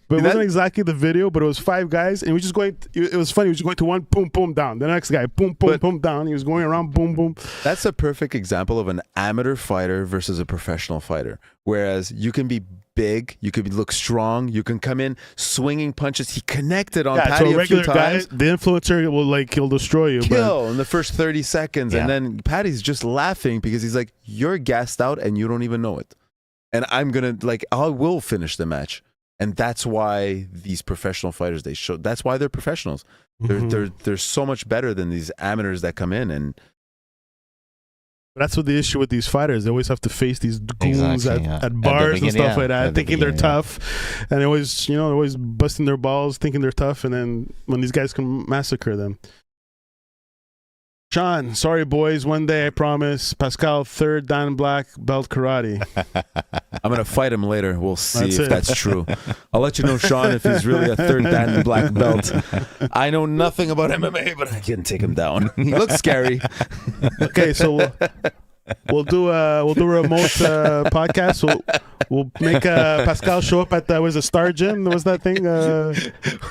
But it wasn't exactly the video, but it was five guys, and we just going. It was funny. He was just going to one, boom, boom, down. The next guy, boom, boom, boom, down. He was going around, boom, boom.
That's a perfect example of an amateur fighter versus a professional fighter. Whereas you can be big, you can look strong, you can come in swinging punches. He connected on Paddy
so a regular
few times.
guy, the influencer he'll destroy you.
Kill in the first 30 seconds, and then Paddy's just laughing because he's like, "You're gassed out, and you don't even know it." And I will finish the match. And that's why these professional fighters, that's why they're professionals. They're so much better than these amateurs that come in. And
that's what the issue with these fighters. They always have to face these goons at bars and stuff like that, thinking they're tough. And they always, they're always busting their balls, thinking they're tough. And then when these guys can massacre them. Sean, sorry, boys. One day, I promise. Pascal, third Dan Black belt karate.
I'm going to fight him later. We'll see
That's
if
it.
that's true. I'll let you know, Sean, if he's really a third Dan Black belt. I know nothing about MMA, but I can take him down. He looks scary.
Okay, so we'll do a remote podcast. We'll make Pascal show up at the Star Gym. What's that thing?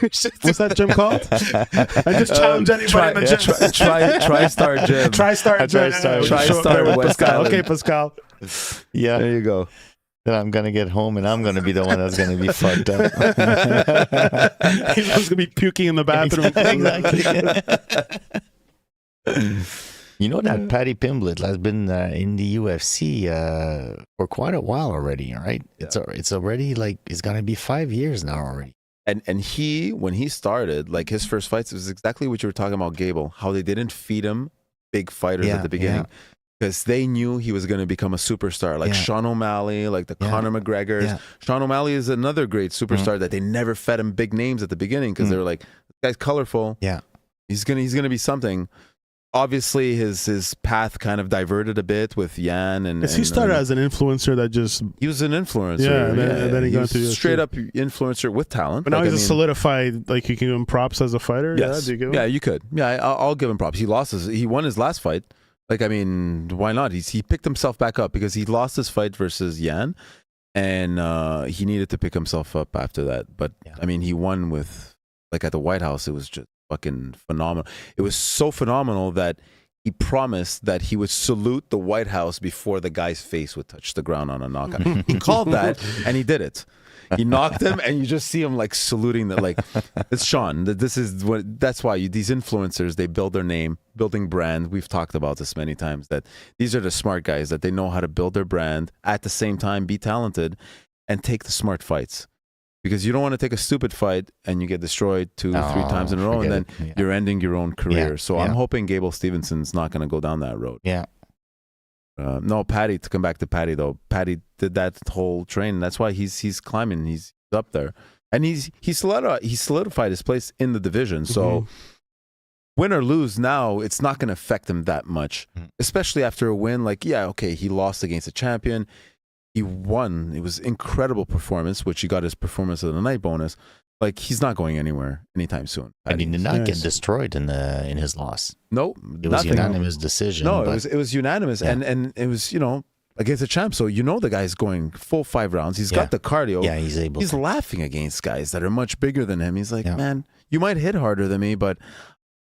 What's that gym called? I just challenge anybody in the gym.
TriStar Gym.
TriStar Gym.
TriStar West Island.
Okay, Pascal.
Yeah.
There you go.
Then I'm gonna get home and I'm gonna be the one that's gonna be fucked up.
He's just gonna be puking in the bathroom.
Exactly. You know that Paddy Pimblett has been in the UFC for quite a while already, right?
Yeah.
It's already like it's gonna be 5 years now already.
And he, when he started, like his first fights, it was exactly what you were talking about, Gable, how they didn't feed him big fighters at the beginning. Because they knew he was going to become a superstar, like Sean O'Malley, like the Conor McGregors. Yeah. Sean O'Malley is another great superstar that they never fed him big names at the beginning because they were like, this guy's colorful.
Yeah,
he's gonna be something. Obviously, his path kind of diverted a bit with Yan and.
He started as an influencer that just.
He was an influencer.
Yeah, and then he got to
straight up influencer with talent.
But now he's a solidified. Like you can give him props as a fighter.
Yes.
Yeah, do you give him?
Yeah, you could. Yeah, I'll give him props. He won his last fight. Like, I mean, why not? He picked himself back up because he lost his fight versus Yan, and he needed to pick himself up after that. But I mean, he won with, like, at the White House. It was just fucking phenomenal. It was so phenomenal that he promised that he would salute the White House before the guy's face would touch the ground on a knockout. He called that, and he did it. He knocked him, and you just see him like saluting that. Like, it's Sean. This is what. That's why these influencers, they build their name, building brand. We've talked about this many times. That these are the smart guys that they know how to build their brand at the same time, be talented, and take the smart fights. Because you don't want to take a stupid fight and you get destroyed 2-3 times in a row, and then you're ending your own career. So I'm hoping Gable Stevenson's not going to go down that road.
Yeah.
No, Paddy, to come back to Paddy, though, Paddy did that whole train. That's why he's climbing. He's up there. And he solidified his place in the division. So win or lose now, it's not going to affect him that much, especially after a win. Like, he lost against a champion. He won. It was incredible performance, which he got his performance of the night bonus. Like, he's not going anywhere anytime soon.
And he did not get destroyed in his loss.
No,
it was unanimous decision.
No, it was unanimous, and it was against a champ. So the guy's going full 5 rounds. He's got the cardio.
Yeah, he's able.
He's laughing against guys that are much bigger than him. He's like, man, you might hit harder than me, but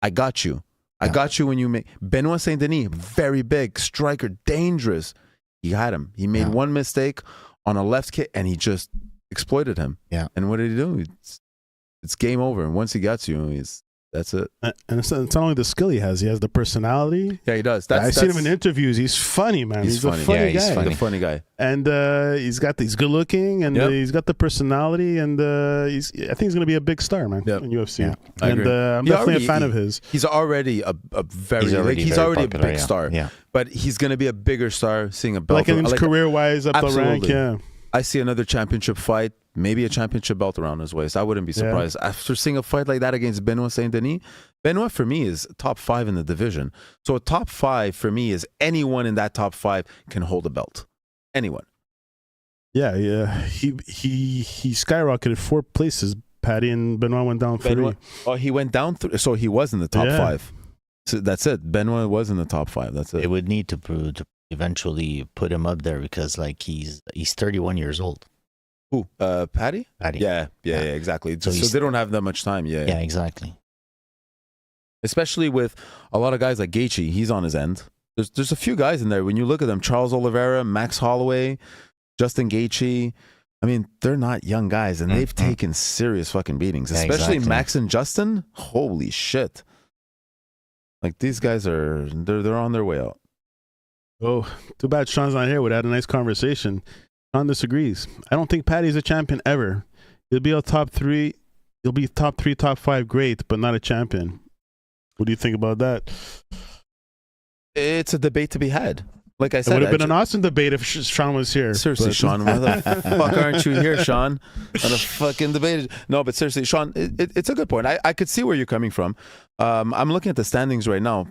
I got you. I got you when you make Benoit Saint Denis, very big striker, dangerous. He had him. He made one mistake on a left kick, and he just exploited him.
Yeah.
And what did he do? It's game over. And once he gets you, that's it.
And it's not only the skill he has the personality.
Yeah, he does.
I've seen him in interviews. He's funny, man. He's funny. A funny guy.
He's a funny guy.
And he's good looking, and he's got the personality, and I think he's going to be a big star, man, in UFC.
Yeah, I agree.
I'm definitely a fan of his.
He's already a big star.
Yeah.
But he's going to be a bigger star seeing a belt.
Like in his career-wise, up
absolutely.
the rank,
I see another championship fight, maybe a championship belt around his waist. I wouldn't be surprised. After seeing a fight like that against Benoit Saint Denis, Benoit for me is top 5 in the division. So a top 5 for me is anyone in that top 5 can hold a belt. Anyone.
Yeah. He skyrocketed 4 places. Paddy and Benoit went down 3.
Oh, he went down 3. So he was in the top 5. So that's it. Benoit was in the top 5. That's it.
It would need to eventually put him up there because like he's 31 years old.
Who? Paddy?
Paddy.
Yeah, exactly. So they don't have that much time. Yeah,
exactly.
Especially with a lot of guys like Gaethje, he's on his end. There's a few guys in there. When you look at them, Charles Oliveira, Max Holloway, Justin Gaethje, I mean, they're not young guys, and they've taken serious fucking beatings. Especially Max and Justin. Holy shit! Like these guys they're on their way out.
Oh, too bad Sean's not here. We'd had a nice conversation. Sean disagrees. I don't think Paddy's a champion ever. He'll be a top 3. He'll be top 3, top 5, great, but not a champion. What do you think about that?
It's a debate to be had. Like I said,
it would have been an awesome debate if Sean was here.
Seriously, Sean, why the fuck aren't you here, Sean? On a fucking debate. No, but seriously, Sean, it's a good point. I could see where you're coming from. I'm looking at the standings right now.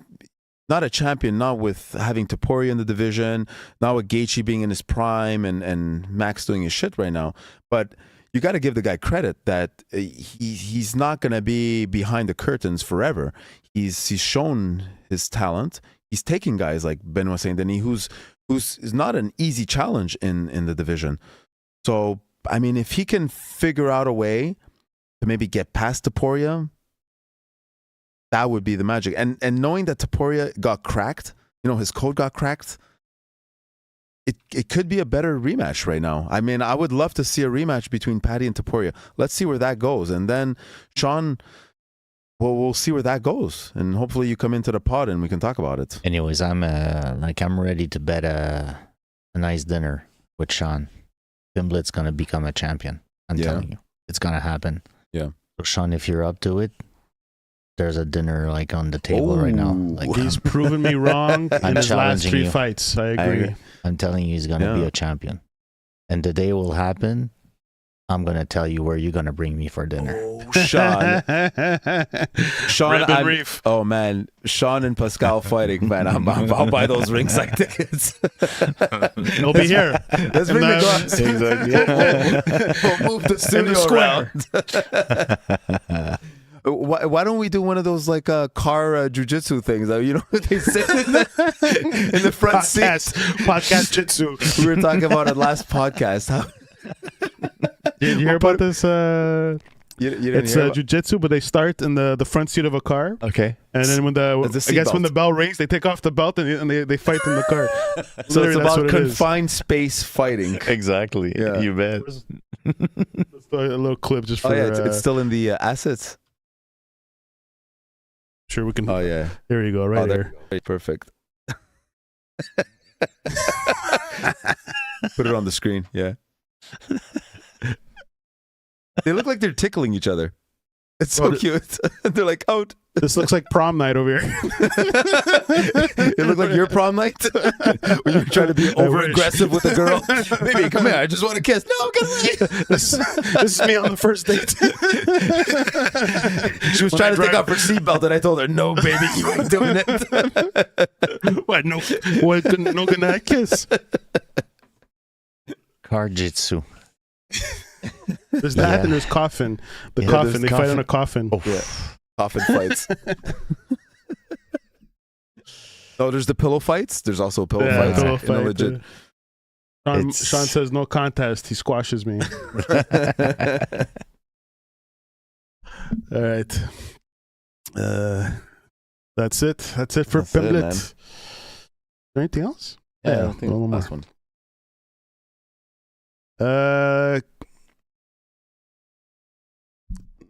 not a champion, not with having Topuria in the division, not with Gaethje being in his prime and Max doing his shit right now. But you got to give the guy credit that he's not going to be behind the curtains forever. He's shown his talent. He's taking guys like Benoit Saint-Denis, who's is not an easy challenge in the division. So, I mean, if he can figure out a way to maybe get past Topuria, that would be the magic. And knowing that Topuria got cracked, his code got cracked, it could be a better rematch right now. I mean, I would love to see a rematch between Paddy and Topuria. Let's see where that goes. And then, Sean, we'll see where that goes. And hopefully you come into the pod and we can talk about it.
Anyways, I'm ready to bet a nice dinner with Sean. Pimblett's going to become a champion. I'm telling you. It's going to happen.
Yeah.
So, Sean, if you're up to it, there's a dinner on the table right now.
He's proven me wrong in his last 3 fights. I agree.
I'm telling you, he's going to be a champion. And the day will happen. I'm going to tell you where you're going to bring me for dinner.
Oh, Sean. Oh, man. Sean and Pascal fighting, man. I'll buy those ringside tickets.
He'll be here.
Let's bring the glass.
Exactly.
We'll move the studio around. Why don't we do one of those car jiu-jitsu things? They sit in the front seat.
Podcast jitsu.
We were talking about it last podcast.
Did you hear about this?
You didn't
it's jiu-jitsu, but they start in the front seat of a car.
Okay.
And then when the bell rings, they take off the belt and they fight in the car.
So it's about confined space fighting.
Exactly.
Yeah.
You bet.
Let's do a little clip just for.
Oh yeah, it's still in the assets.
Sure, we can.
Oh yeah.
Here you go. Right there.
Perfect. Put it on the screen. Yeah. They look like they're tickling each other. It's so cute. They're like, out.
This looks like prom night over here.
It looked like your prom night when you're trying to be over aggressive with a girl. Baby, come here. I just want to kiss. No, get away.
This is me on the first date.
She was trying to take off her seatbelt, and I told her, "No, baby, you ain't doing it."
What? No, no good night kiss.
Car jitsu.
There's that and there's coffin. The coffin. They fight on a coffin.
Oh. Yeah. Coffin fights. Oh, there's the pillow fights. There's also pillow fights.
Pillow fight, legit. Sean says no contest. He squashes me. All right. That's it. That's it for Pimblet. Is there anything else?
Yeah, I think the last one.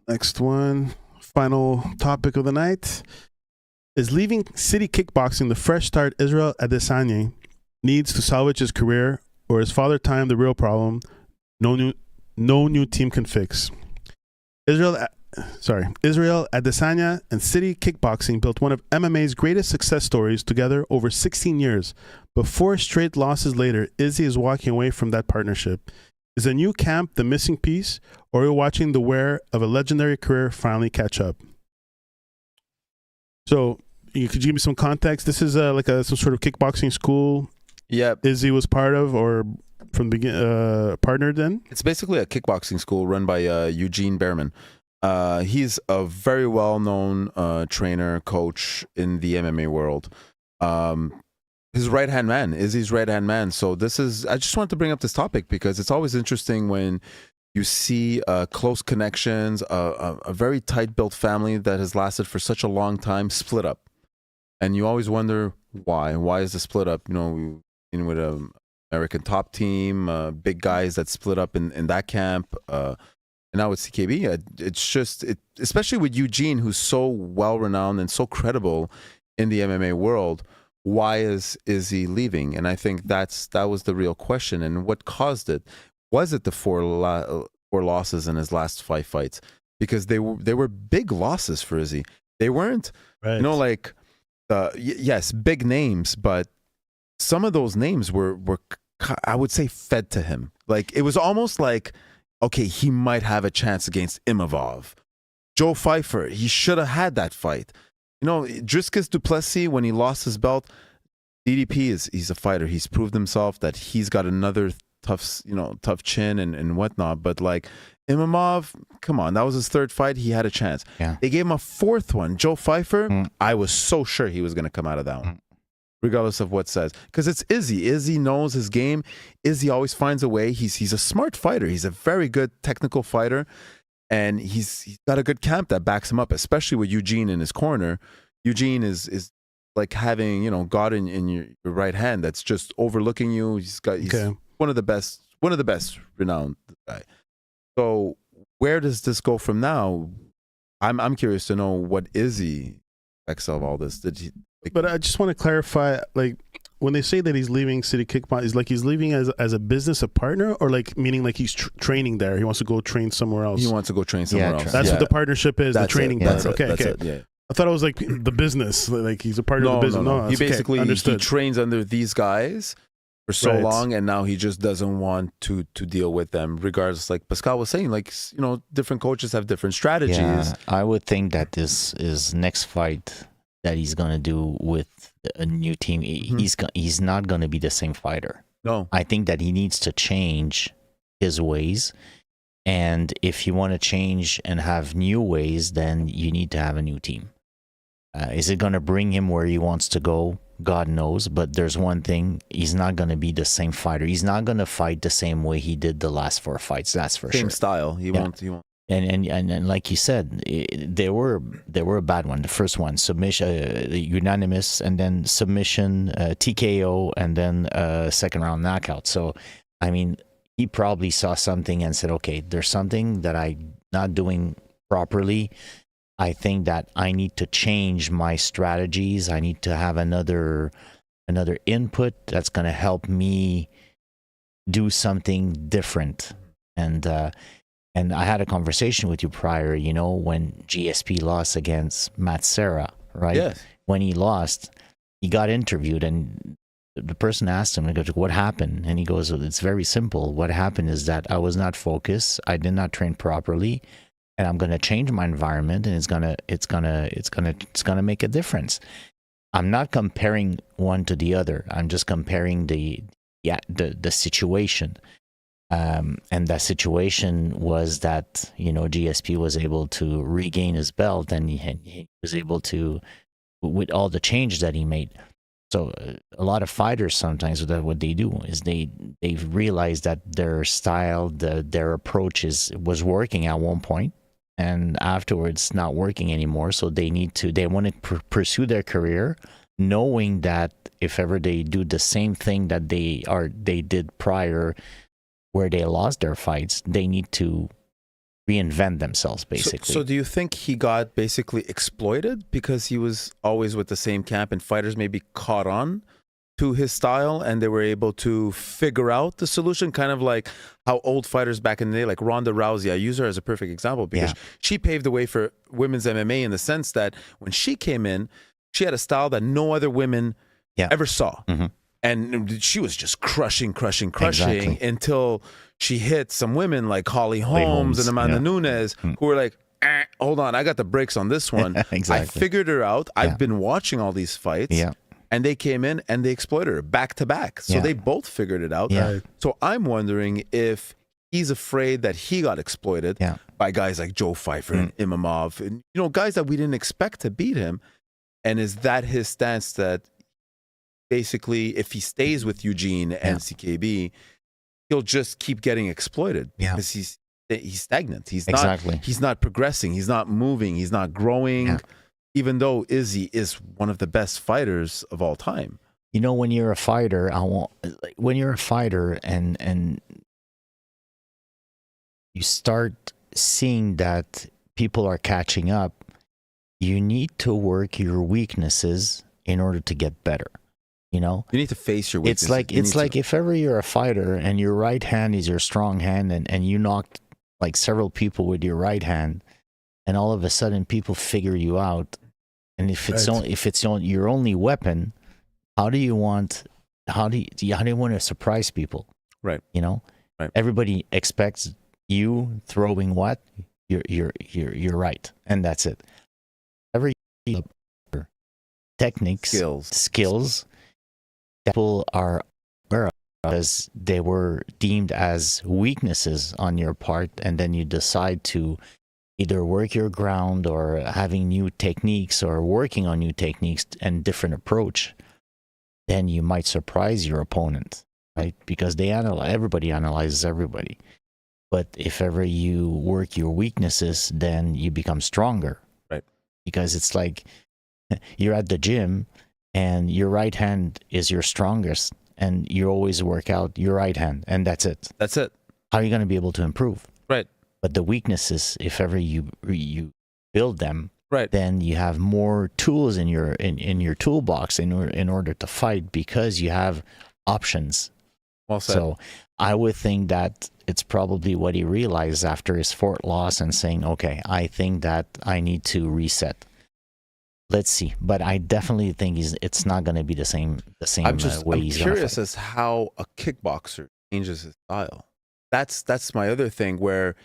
Next one. Final topic of the night is leaving City Kickboxing. The fresh start Israel Adesanya needs to salvage his career, or is Father Time the real problem? No new team can fix. Israel Adesanya and City Kickboxing built one of MMA's greatest success stories together over 16 years. But 4 straight losses later, Izzy is walking away from that partnership. Is a new camp the missing piece, or are you watching the wear of a legendary career finally catch up? So, could you give me some context? This is some sort of kickboxing school.
Yeah,
Izzy was part of, or from the beginning, partnered in.
It's basically a kickboxing school run by Eugene Behrman. He's a very well-known trainer, coach in the MMA world. His right-hand man, Izzy's right-hand man. So I just wanted to bring up this topic because it's always interesting when you see close connections, a very tight-built family that has lasted for such a long time split up. And you always wonder why. Why is the split up? With an American top team, big guys that split up in that camp. And now with CKB, it's just, especially with Eugene, who's so well-renowned and so credible in the MMA world. Why is he leaving? And I think that was the real question. And what caused it? Was it the four losses in his last 5 fights? Because they were big losses for Izzy. They weren't, yes, big names, but some of those names were I would say fed to him. Like it was almost like, okay, he might have a chance against Imavov. Joe Pfeiffer, he should have had that fight. Dricus du Plessis, when he lost his belt, DDP he's a fighter. He's proved himself that he's got another tough chin and whatnot. But like Imamov, come on, that was his third fight. He had a chance.
Yeah.
They gave him a fourth one. Joe Pfeiffer, I was so sure he was going to come out of that one, regardless of what says. Because it's Izzy. Izzy knows his game. Izzy always finds a way. He's a smart fighter. He's a very good technical fighter. And he's got a good camp that backs him up, especially with Eugene in his corner. Eugene is like having, God in your right hand that's just overlooking you. He's one of the best renowned guy. So where does this go from now? I'm curious to know what Izzy expects of all this.
But I just want to clarify, like, when they say that he's leaving City Kickboxing, is like he's leaving as a business, a partner, or like meaning like he's training there? He wants to go train somewhere else.
He wants to go train somewhere else.
That's what the partnership is. The training part. Okay.
Yeah.
I thought it was like the business, like he's a part of the business. No,
he basically he trains under these guys for so long, and now he just doesn't want to deal with them. Regardless, like Pascal was saying, like different coaches have different strategies.
Yeah, I would think that this is next fight that he's gonna do with a new team. He's not gonna be the same fighter.
No,
I think that he needs to change his ways. And if you want to change and have new ways, then you need to have a new team. Is it going to bring him where he wants to go? God knows. But there's one thing: he's not going to be the same fighter. He's not going to fight the same way he did the last 4 fights. That's for sure.
Same style. He won't.
And like you said, they were a bad one. The first one, submission, unanimous, and then submission, TKO, and then second round knockout. So, I mean, he probably saw something and said, okay, there's something that I'm not doing properly. I think that I need to change my strategies. I need to have another input that's going to help me do something different. And I had a conversation with you prior, when GSP lost against Matt Serra, right?
Yes.
When he lost, he got interviewed, and the person asked him, what happened? And he goes, it's very simple. What happened is that I was not focused. I did not train properly, and I'm going to change my environment, and it's going to make a difference. I'm not comparing one to the other. I'm just comparing the situation. And that situation was that, GSP was able to regain his belt, and he was able to, with all the changes that he made. So a lot of fighters sometimes, what they do is they realize that their style, their approach was working at one point, and afterwards not working anymore. So they want to pursue their career, knowing that if ever they do the same thing that they did prior, where they lost their fights, they need to reinvent themselves, basically.
So do you think he got basically exploited because he was always with the same camp, and fighters maybe caught on to his style and they were able to figure out the solution? Kind of like how old fighters back in the day, like Ronda Rousey, I use her as a perfect example because she paved the way for women's MMA in the sense that when she came in, she had a style that no other women ever saw.
Mm-hmm.
And she was just crushing
Exactly.
until she hit some women like Holly Holmes and Amanda Nunes who were like, hold on, I got the brakes on this one.
Exactly.
I figured her out. I've been watching all these fights. And they came in and they exploited her back to back. So they both figured it out. So I'm wondering if he's afraid that he got exploited by guys like Joe Pfeiffer and Imamov, and guys that we didn't expect to beat him. And is that his stance, that basically if he stays with Eugene and CKB, he'll just keep getting exploited because he's stagnant. He's not progressing. He's not moving. He's not growing. Even though Izzy is one of the best fighters of all time.
When you're a fighter, and you start seeing that people are catching up, you need to work your weaknesses in order to get better. You need
to face your weaknesses.
It's like if ever you're a fighter and your right hand is your strong hand, and you knocked like several people with your right hand, and all of a sudden people figure you out. And if it's your only weapon, how do you want to surprise people?
Right.
Right. Everybody expects you throwing what? You're right, and that's it. Every techniques, skills people are aware of because they were deemed as weaknesses on your part, and then you decide to either work your ground or having new techniques or working on new techniques and different approach, then you might surprise your opponent, right? Because everybody analyzes everybody. But if ever you work your weaknesses, then you become stronger.
Right.
Because it's like you're at the gym and your right hand is your strongest and you always work out your right hand and that's it.
That's it.
How are you going to be able to improve?
Right.
But the weaknesses, if ever you build them,
right,
then you have more tools in your toolbox in order to fight because you have options.
Well said.
So I would think that it's probably what he realized after his fourth loss and saying, okay, I think that I need to reset. Let's see. But I definitely think it's not going to be the same way he's going to
curious as how a kickboxer changes his style. That's my other thing, where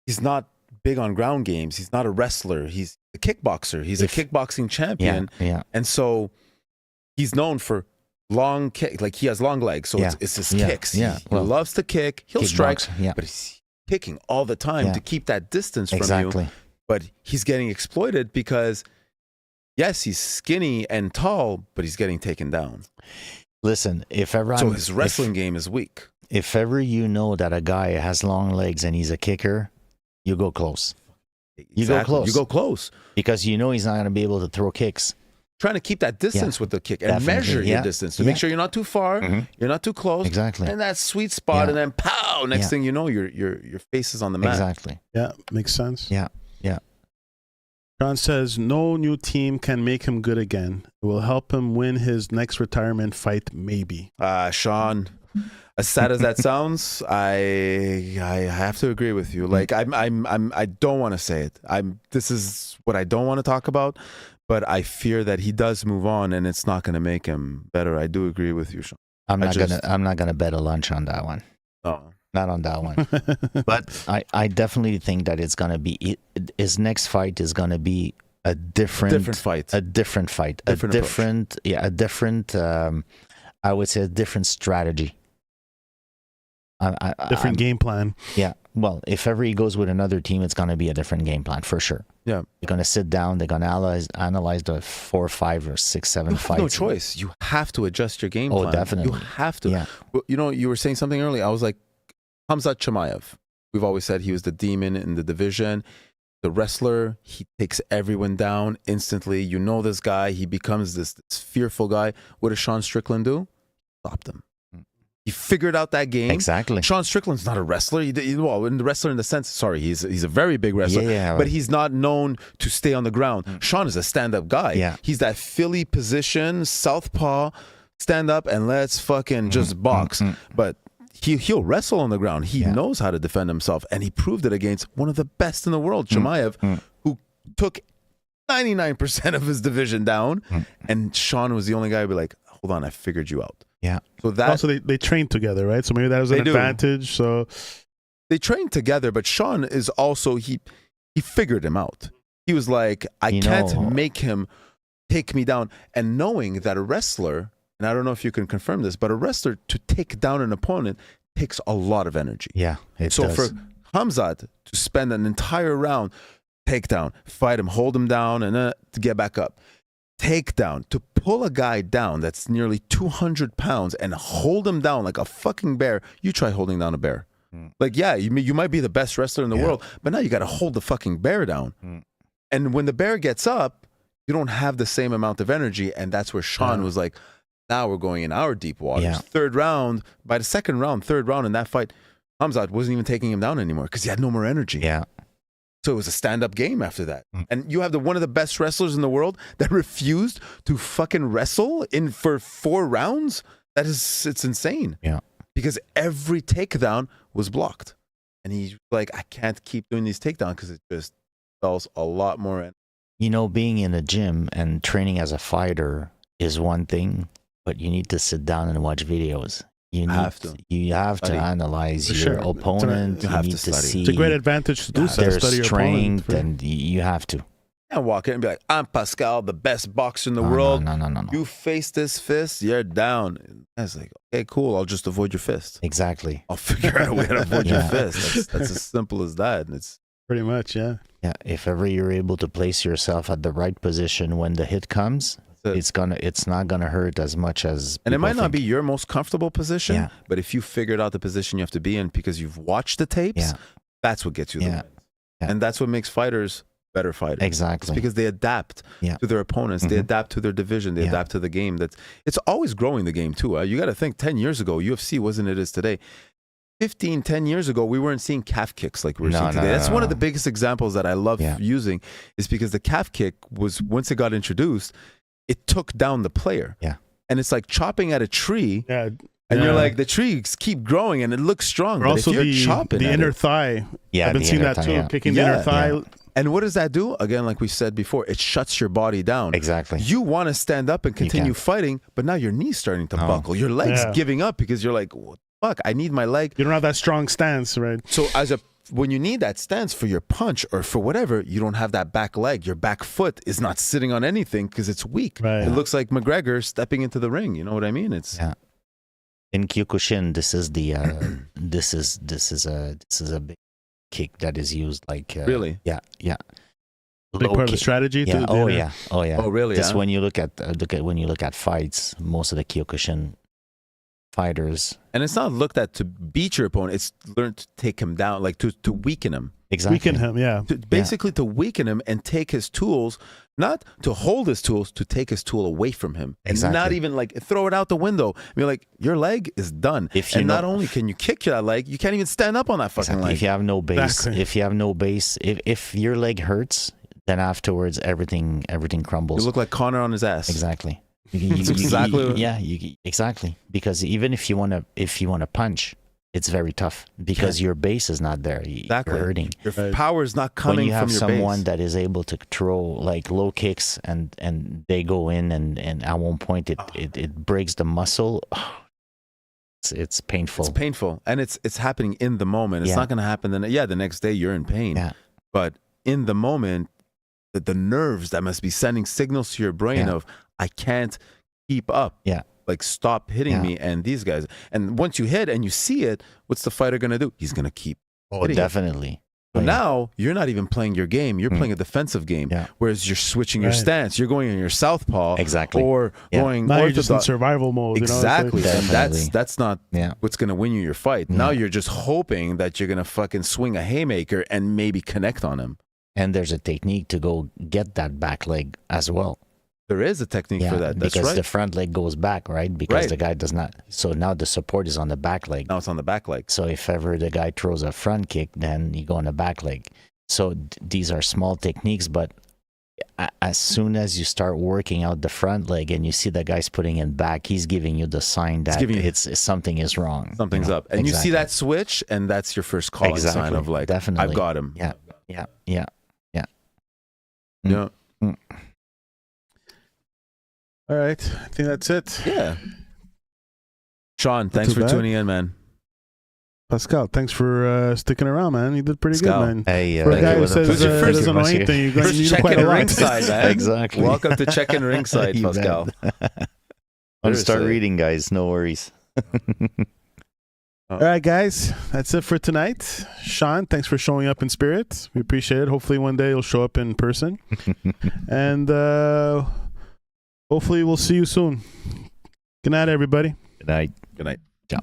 he's not big on ground games. He's not a wrestler. He's a kickboxer. He's a kickboxing champion.
Yeah.
And so he's known for long kick. Like, he has long legs. So it's his kicks.
Yeah.
He loves to kick. He'll strike.
Yeah.
But he's kicking all the time to keep that distance from you. But he's getting exploited because, yes, he's skinny and tall, but he's getting taken down.
Listen,
so his wrestling game is weak.
If ever you know that a guy has long legs and he's a kicker, you go close. You go close. Because you know he's not going to be able to throw kicks.
Trying to keep that distance with the kick and measure your distance to make sure you're not too far, you're not too close.
Exactly.
And that sweet spot, and then pow! Next thing you know, your face is on the mat.
Exactly.
Yeah, makes sense.
Yeah.
Sean says, no new team can make him good again. It will help him win his next retirement fight, maybe.
Sean, as sad as that sounds, I have to agree with you. Like, I don't want to say it. This is what I don't want to talk about, but I fear that he does move on and it's not going to make him better. I do agree with you, Sean.
I'm not gonna bet a lunch on that one.
Oh.
Not on that one. But I definitely think that it's going to be, his next fight is going to be a different fight. I would say a different strategy.
Different game plan.
Yeah. Well, if ever he goes with another team, it's going to be a different game plan for sure.
Yeah.
They're going to sit down. They're going to analyze the 4, 5, or 6, 7 fights.
No choice. You have to adjust your game plan.
Oh, definitely.
You have to.
Yeah.
Well, you were saying something earlier. I was like, Khamzat Chimaev. We've always said he was the demon in the division. The wrestler, he takes everyone down instantly. You know this guy. He becomes this fearful guy. What does Sean Strickland do? Stopped him. He figured out that game.
Exactly.
Sean Strickland's not a wrestler. Well, in the wrestler in the sense, sorry, he's a very big wrestler, but he's not known to stay on the ground. Sean is a stand-up guy.
Yeah.
He's that Philly position, southpaw, stand up and let's fucking just box. But he'll wrestle on the ground. He knows how to defend himself, and he proved it against one of the best in the world, Chimaev, who took 99% of his division down, and Sean was the only guy who'd be like, hold on, I figured you out.
Yeah.
So that
also they trained together, right? So maybe that was an advantage. So
they trained together, but Sean is also he figured him out. He was like, I can't make him take me down. And knowing that a wrestler, and I don't know if you can confirm this, but a wrestler to take down an opponent takes a lot of energy.
Yeah, it
so
does.
for Khamzat to spend an entire round, take down, fight him, hold him down, and to get back up. Takedown, to pull a guy down that's nearly 200 pounds and hold him down like a fucking bear. You try holding down a bear. Like, yeah, you might be the best wrestler in the world, but now you got to hold the fucking bear down. And when the bear gets up, you don't have the same amount of energy. And that's where Sean was like, now we're going in our deep waters.
Yeah.
Third round, by the third round in that fight, Khamzat wasn't even taking him down anymore because he had no more energy.
Yeah.
So it was a stand-up game after that. And you have one of the best wrestlers in the world that refused to fucking wrestle for 4 rounds? It's insane.
Yeah.
Because every takedown was blocked. And he's like, I can't keep doing these takedowns because it just spells a lot more energy.
You know, being in a gym and training as a fighter is one thing, but you need to sit down and watch videos. You have to analyze your opponent. You need to see
it's a great advantage to do so.
Their strength, and you have to.
can't walk in and be like, I'm Pascal, the best boxer in the
No,
world.
No.
You face this fist, you're down. And I was like, okay, cool. I'll just avoid your fist.
Exactly.
I'll figure out a way to avoid your fist. That's as simple as that. And it's
Pretty much, yeah.
Yeah. If ever you're able to place yourself at the right position when the hit comes, it's not gonna hurt as much as.
And it might not
think.
be your most comfortable position,
Yeah.
but if you figured out the position you have to be in because you've watched the tapes,
Yeah.
that's what gets you the
Yeah.
wins.
Yeah.
And that's what makes fighters better fighters.
Exactly.
It's because they adapt
Yeah.
to their opponents. They adapt to their division. They adapt to the game. It's always growing the game too. You got to think 10 years ago, UFC wasn't it is today. 10 years ago, we weren't seeing calf kicks like we're seeing today. That's one of the biggest examples that I love using is because the calf kick was, once it got introduced, it took down the player.
Yeah.
And it's like chopping at a tree.
Yeah.
And you're like, the trees keep growing and it looks strong. But
also,
if you're chopping
the
at
inner
it,
thigh.
Yeah,
I've been
the
seeing
inner
that
thigh,
too.
yeah.
Kicking the inner thigh.
Yeah.
And what does that do? Again, like we said before, it shuts your body down.
Exactly.
You want to stand up and continue fighting, but now your knee's starting to buckle. Your leg's giving up because you're like, what the fuck, I need my leg.
You don't have that strong stance, right?
So when you need that stance for your punch or for whatever, you don't have that back leg. Your back foot is not sitting on anything because it's weak.
Right.
It looks like McGregor stepping into the ring. You know what I mean? It's
in Kyokushin, this is the this is a big kick that is used like
really.
Yeah.
Big part of the strategy.
Yeah. Oh yeah.
Oh really?
Just when you look at fights, most of the Kyokushin fighters,
and it's not looked at to beat your opponent. It's learned to take him down, like to weaken him.
Exactly.
Weaken him, yeah.
Basically to weaken him and take his tools, not to hold his tools, to take his tool away from him. And not even like throw it out the window. I mean, like, your leg is done. And not only can you kick that leg, you can't even stand up on that fucking leg.
If you have no base, if your leg hurts, then afterwards everything crumbles.
You look like Connor on his ass.
Exactly. Exactly. Because even if you want to punch, it's very tough because your base is not there. You're hurting.
Your power is not coming from your base.
When you have someone that is able to throw like low kicks and they go in and at one point it breaks the muscle. It's painful.
It's painful, and it's happening in the moment. It's not going to happen the next day you're in pain.
Yeah.
But in the moment, the nerves that must be sending signals to your brain of I can't keep up.
Yeah.
Like, stop hitting me. And these guys, and once you hit and you see it, what's the fighter going to do? He's going to keep hitting.
Definitely.
But now you're not even playing your game. You're playing a defensive game.
Yeah.
Whereas you're switching your stance. You're going in your southpaw.
Exactly.
Or going
now you're just in survival mode.
Exactly.
You know?
And that's not what's going to win you your fight. Now you're just hoping that you're going to fucking swing a haymaker and maybe connect on him.
And there's a technique to go get that back leg as well.
There is a technique for that. That's
because
right.
the front leg goes back, right? Because the guy does not. So now the support is on the back leg.
Now it's on the back leg.
So if ever the guy throws a front kick, then you go on the back leg. So these are small techniques, but as soon as you start working out the front leg and you see the guy's putting it back, he's giving you the sign that it's something is wrong.
Something's up. And you see that switch, and that's your first calling sign of like,
definitely.
I've got him.
Yeah.
Yeah.
All right. I think that's it.
Yeah. Sean, thanks for tuning in, man.
Pascal, thanks for sticking around, man. You did pretty good, man.
Hey,
for a guy who says doesn't know anything, you're going to need quite a lot.
Ringside, man.
Exactly.
Welcome to Checkin Ringside, Pascal.
I'll start reading, guys. No worries.
All right, guys. That's it for tonight. Sean, thanks for showing up in spirit. We appreciate it. Hopefully one day you'll show up in person. And hopefully we'll see you soon. Good night, everybody.
Good night.
Good night.
Ciao.